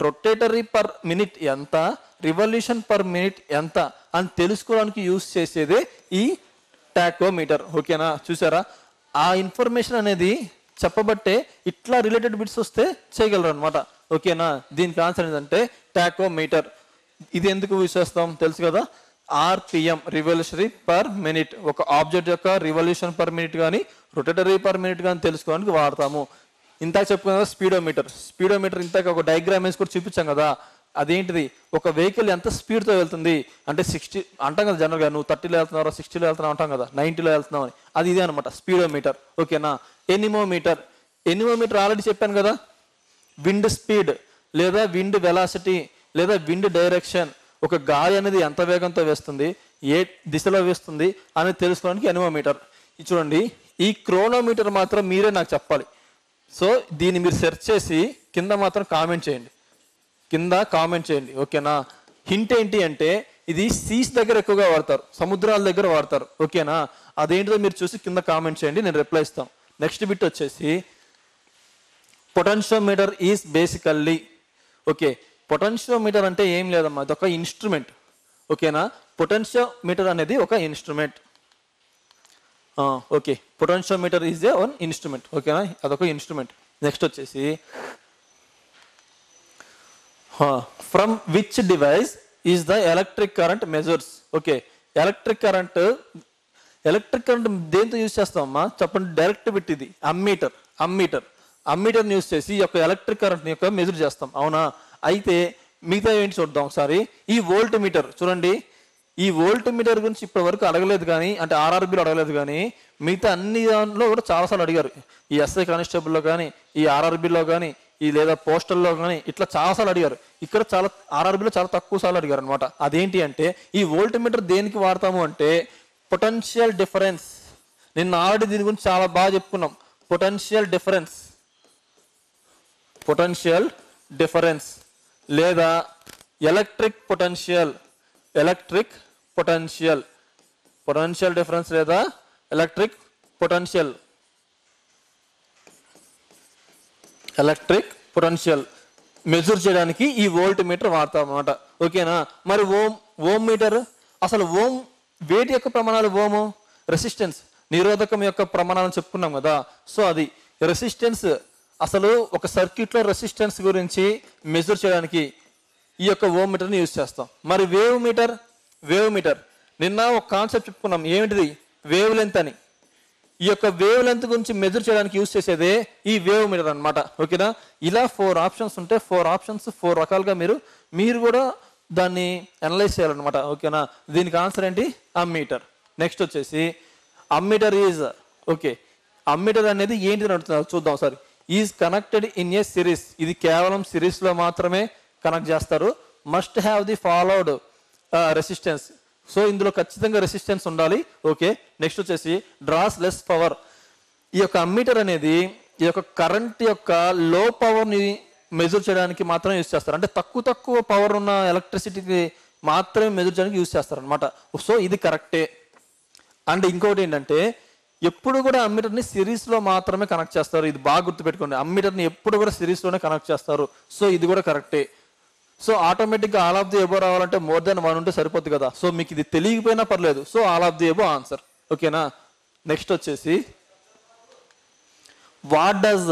రొటేటరీ పర్ మినిట్ ఎంత, రివల్యూషన్ పర్ మినిట్ ఎంత అని తెలుసుకోవడానికి యూజ్ చేసేదే ఈ టాకోమీటర్. ఓకేనా, చూసారా, ఆ ఇన్ఫర్మేషన్ అనేది చెప్పబట్టే ఇట్లా రిలేటెడ్ బిట్స్ వస్తే చేయగలరు అనమాట. ఓకేనా, దీనికి ఆన్సర్ ఏంటంటే టాకోమీటర్. ఇది ఎందుకు యూజ్ చేస్తాం తెలుసు కదా, ఆర్పిఎం, రివల్యూషనరీ పర్ మినిట్, ఒక ఆబ్జెక్ట్ యొక్క రివల్యూషన్ పర్ మినిట్ కానీ రొటేటరీ పర్ మినిట్ కానీ తెలుసుకోవడానికి వాడతాము. ఇంతకు చెప్పుకున్నా స్పీడోమీటర్ ఇంతకు ఒక డయాగ్రామ్ వేసి కూడా చూపించాం కదా. అదేంటిది? ఒక వెహికల్ ఎంత స్పీడ్తో వెళ్తుంది అంటే 60 అంటాం కదా జనరల్గా, నువ్వు 30లో వెళ్తున్నావు 60లో వెళ్తున్నావు అంటాం కదా, 90లో వెళ్తున్నావు అని, అది ఇదే అనమాట స్పీడోమీటర్. ఓకేనా, ఎనిమోమీటర్ ఆల్రెడీ చెప్పాను కదా, విండ్ స్పీడ్ లేదా విండ్ వెలాసిటీ లేదా విండ్ డైరెక్షన్, ఒక గాలి అనేది ఎంత వేగంతో వేస్తుంది, ఏ దిశలో వేస్తుంది అనేది తెలుసుకోవడానికి ఎనిమోమీటర్. చూడండి, ఈ క్రోనోమీటర్ మాత్రం మీరే నాకు చెప్పాలి. సో దీన్ని మీరు సెర్చ్ చేసి కింద మాత్రం కామెంట్ చేయండి. ఓకేనా, హింట్ ఏంటి అంటే ఇది సీస్ దగ్గర ఎక్కువగా వాడతారు, సముద్రాల దగ్గర వాడతారు. ఓకేనా, అదేంటిదో మీరు చూసి కింద కామెంట్ చేయండి, నేను రిప్లై ఇస్తాను. నెక్స్ట్ బిట్ వచ్చేసి potentiometer is basically, okay, potentiometer అంటే ఏం లేదమ్మా, ఇది ఒక ఇన్స్ట్రుమెంట్. ఓకేనా, పొటెన్షియోమీటర్ అనేది ఒక instrument. Okay, potentiometer is a one instrument. ఓకేనా, అదొక ఇన్స్ట్రుమెంట్. నెక్స్ట్ వచ్చేసి from which device is the electric current measures. Okay, electric current దేంతో యూజ్ చేస్తామమ్మా చెప్పండి? డైరెక్ట్ బిట్ ఇది అమ్మీటర్ని యూజ్ చేసి ఈ యొక్క ఎలక్ట్రిక్ కరెంట్ యొక్క మెజర్ చేస్తాం. అవునా? అయితే మిగతా ఏంటి చూద్దాం ఒకసారి. ఈ వోల్ట్ మీటర్ చూడండి, ఈ వోల్ట్ మీటర్ గురించి ఇప్పటి వరకు అడగలేదు, కానీ అంటే ఆర్ఆర్బీలో అడగలేదు, కానీ మిగతా అన్ని దాంట్లో కూడా చాలాసార్లు అడిగారు. ఈ ఎస్ఐ కానిస్టేబుల్లో కానీ, ఈ ఆర్ఆర్బీలో కానీ, ఈ లేదా పోస్టల్లో కానీ ఇట్లా చాలాసార్లు అడిగారు. ఇక్కడ చాలా ఆర్ఆర్బీలో చాలా తక్కువ సార్లు అడిగారు అనమాట. అదేంటి అంటే ఈ వోల్ట్ మీటర్ దేనికి వాడతాము అంటే పొటెన్షియల్ డిఫరెన్స్. నిన్న ఆల్రెడీ దీని గురించి చాలా బాగా చెప్పుకున్నాం. పొటెన్షియల్ డిఫరెన్స్ లేదా ఎలక్ట్రిక్ పొటెన్షియల్ డిఫరెన్స్ లేదా ఎలక్ట్రిక్ పొటెన్షియల్ మెజర్ చేయడానికి ఈ వోల్ట్ మీటర్ వాడతాం అన్నమాట. ఓకేనా? మరి ఓం మీటర్, అసలు వేటి యొక్క ప్రమాణాలు? ఓము రెసిస్టెన్స్, నిరోధకం యొక్క ప్రమాణాలను చెప్పుకున్నాం కదా. సో అది రెసిస్టెన్స్. అసలు ఒక సర్క్యూట్లో రెసిస్టెన్స్ గురించి మెజర్ చేయడానికి ఈ యొక్క ఓం మీటర్ని యూజ్ చేస్తాం. మరి వేవ్ మీటర్ నిన్న ఒక కాన్సెప్ట్ చెప్పుకున్నాం. ఏమిటిది? వేవ్ లెంత్ అని. ఈ యొక్క వేవ్ లెంత్ గురించి మెజర్ చేయడానికి యూజ్ చేసేదే ఈ వేవ్ మీటర్ అనమాట. ఓకేనా? ఇలా 4 ఆప్షన్స్ ఉంటే 4 రకాలుగా మీరు కూడా దాన్ని అనలైజ్ చేయాలన్నమాట. ఓకేనా? దీనికి ఆన్సర్ ఏంటి? అమ్మీటర్. నెక్స్ట్ వచ్చేసి అమ్మీటర్ అనేది ఏంటిది అడుగుతున్నారు చూద్దాం ఒకసారి. Is connected in a series. ఇది కేవలం సిరీస్లో మాత్రమే కనెక్ట్ చేస్తారు. Must have the followed resistance. So ఇందులో ఖచ్చితంగా రెసిస్టెన్స్ ఉండాలి. ఓకే, నెక్స్ట్ వచ్చేసి డ్రాస్ లెస్ పవర్. ఈ యొక్క అమ్మీటర్ అనేది ఈ యొక్క కరెంట్ యొక్క లో పవర్ని మెజర్ చేయడానికి మాత్రమే యూజ్ చేస్తారు. అంటే తక్కువ పవర్ ఉన్న ఎలక్ట్రిసిటీకి మాత్రమే మెజర్ చేయడానికి యూజ్ చేస్తారు అనమాట. సో ఇది కరెక్టే. అండ్ ఇంకోటి ఏంటంటే ఎప్పుడు కూడా అమ్మీటర్ని సిరీస్లో మాత్రమే కనెక్ట్ చేస్తారు. ఇది బాగా గుర్తుపెట్టుకోండి. అమ్మీటర్ని ఎప్పుడు కూడా సిరీస్లోనే కనెక్ట్ చేస్తారు. సో ఇది కూడా కరెక్టే. సో ఆటోమేటిక్గా ఆల్ ఆఫ్ ది ఎబో రావాలంటే మోర్ దెన్ 1 ఉంటే సరిపోద్ది కదా. సో మీకు ఇది తెలియకపోయినా పర్లేదు. So all of the above answer. ఓకేనా? నెక్స్ట్ వచ్చేసి what does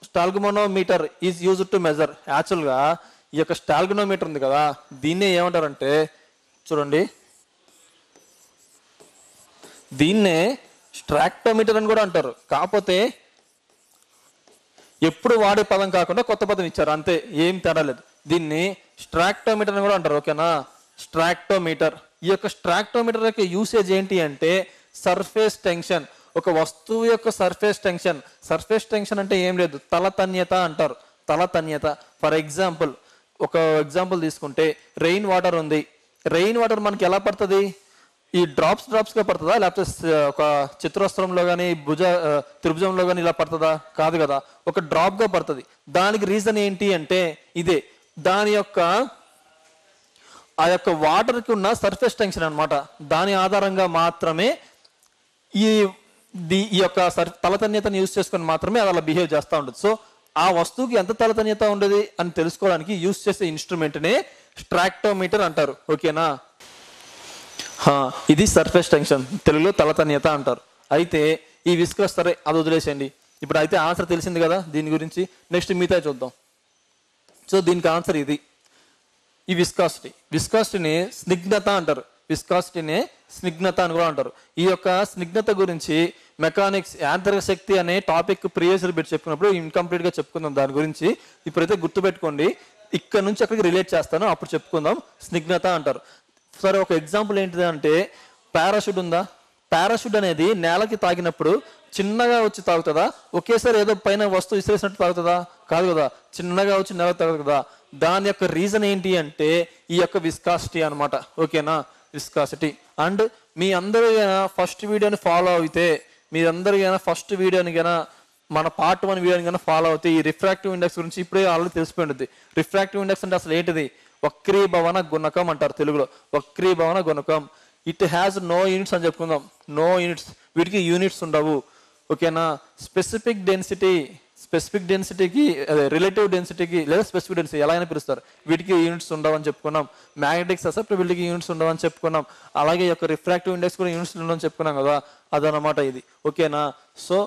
sphygmomanometer is used to measure. యాక్చువల్గా ఈ యొక్క స్టాల్గమోనోమీటర్ ఉంది కదా, దీన్నే ఏమంటారంటే చూడండి, దీన్నే స్ట్రాక్టోమీటర్ అని కూడా అంటారు. కాకపోతే ఎప్పుడు వాడే పదం కాకుండా కొత్త పదం ఇచ్చారు, అంతే, ఏం తేడా లేదు. దీన్ని స్ట్రాక్టోమీటర్ అని కూడా అంటారు. ఓకేనా? స్ట్రాక్టోమీటర్. ఈ యొక్క స్ట్రాక్టోమీటర్ యొక్క యూసేజ్ ఏంటి అంటే సర్ఫేస్ టెన్షన్. ఒక వస్తువు యొక్క సర్ఫేస్ టెన్షన్ అంటే ఏం లేదు, తలతన్యత అంటారు. తలతన్యత. ఫర్ ఎగ్జాంపుల్ ఒక ఎగ్జాంపుల్ తీసుకుంటే రెయిన్ వాటర్ ఉంది. రెయిన్ వాటర్ మనకి ఎలా పడుతుంది? ఈ డ్రాప్స్గా పడుతుందా, లేకపోతే ఒక చతురస్రంలో కానీ త్రిభుజంలో కానీ ఇలా పడుతుందా? కాదు కదా, ఒక డ్రాప్గా పడుతుంది. దానికి రీజన్ ఏంటి అంటే ఇదే, దాని యొక్క ఆ యొక్క వాటర్కి ఉన్న సర్ఫేస్ టెన్షన్ అనమాట. దాని ఆధారంగా మాత్రమే ఈ యొక్క తలతన్యతను యూజ్ చేసుకొని మాత్రమే అది అలా బిహేవ్ చేస్తూ ఉంటుంది. సో ఆ వస్తువుకి ఎంత తలతన్యత ఉండదు అని తెలుసుకోవడానికి యూజ్ చేసే ఇన్స్ట్రుమెంట్నే స్ట్రాక్టోమీటర్ అంటారు. ఓకేనా? ఇది సర్ఫేస్ టెన్షన్, తెలుగులో తలతన్యత అంటారు. అయితే ఈ విస్కస్, సరే అది వదిలేసేయండి. ఇప్పుడు అయితే ఆన్సర్ తెలిసింది కదా దీని గురించి. నెక్స్ట్ మిగతా చూద్దాం. సో దీనికి ఆన్సర్ ఇది. ఈ విస్కాసిటీని స్నిగ్ధత అంటారు. స్నిగ్ధత అని కూడా అంటారు. ఈ యొక్క స్నిగ్ధత గురించి మెకానిక్స్, యాంత్రిక శక్తి అనే టాపిక్ ప్రీవియస్ పెట్టి చెప్పుకున్నప్పుడు ఇన్కంప్లీట్గా చెప్పుకుందాం దాని గురించి. ఇప్పుడైతే గుర్తుపెట్టుకోండి, ఇక్కడ నుంచి అక్కడికి రిలేట్ చేస్తాను, అప్పుడు చెప్పుకుందాం. స్నిగ్ధత అంటారు. సరే, ఒక ఎగ్జాంపుల్ ఏంటిది అంటే పారాషూట్ ఉందా? పారాషూట్ అనేది నేలకి తాగినప్పుడు చిన్నగా వచ్చి తాగుతుందా? ఒకేసారి ఏదో పైన వస్తువు విసిరేసినట్టు తాగుతుందా? కాదు కదా, చిన్నగా వచ్చి నేల తాగుతుంది కదా. దాని యొక్క రీజన్ ఏంటి అంటే ఈ యొక్క విస్కాసిటీ అనమాట. ఓకేనా? విస్కాసిటీ. అండ్ మీ అందరూ ఫస్ట్ వీడియోని ఫాలో అయితే, మీరందరూ ఫస్ట్ వీడియోని మన పార్ట్ 1 వీడియోని ఫాలో అవుతే ఈ రిఫ్రాక్టివ్ ఇండెక్స్ గురించి ఇప్పుడే ఆల్రెడీ తెలిసిపోయి ఉంటుంది. రిఫ్రాక్టివ్ ఇండెక్స్ అంటే అసలు ఏంటిది? వక్రీభవన గుణకం అంటారు తెలుగులో. వక్రీభవన గుణకం. ఇట్ హ్యాస్ నో యూనిట్స్ అని చెప్పుకుందాం. నో యూనిట్స్, వీటికి యూనిట్స్ ఉండవు. ఓకేనా? స్పెసిఫిక్ స్పెసిఫిక్ డెన్సిటీకి అదే రిలేటివ్ డెన్సిటీకి లేదా స్పెసిఫిక్ డెన్సిటీ ఎలా అయినా పిలుస్తారు, వీటికి యూనిట్స్ ఉండవని చెప్పుకున్నాం. మ్యాగ్నెటిక్ ససెప్టబిలిటీకి యూనిట్స్ ఉండవని చెప్పుకున్నాం. అలాగే ఈ యొక్క రిఫ్రాక్టివ్ ఇండెక్స్ కూడా యూనిట్స్ ఉండవని చెప్పుకున్నాం కదా, అదనమాట ఇది. ఓకేనా? సో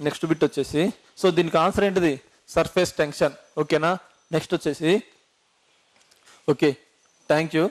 నెక్స్ట్ బిట్ వచ్చేసి, సో దీనికి ఆన్సర్ ఏంటిది? Surface tension. ఓకేనా? నెక్స్ట్ వచ్చేసి, ఓకే, థ్యాంక్ యూ.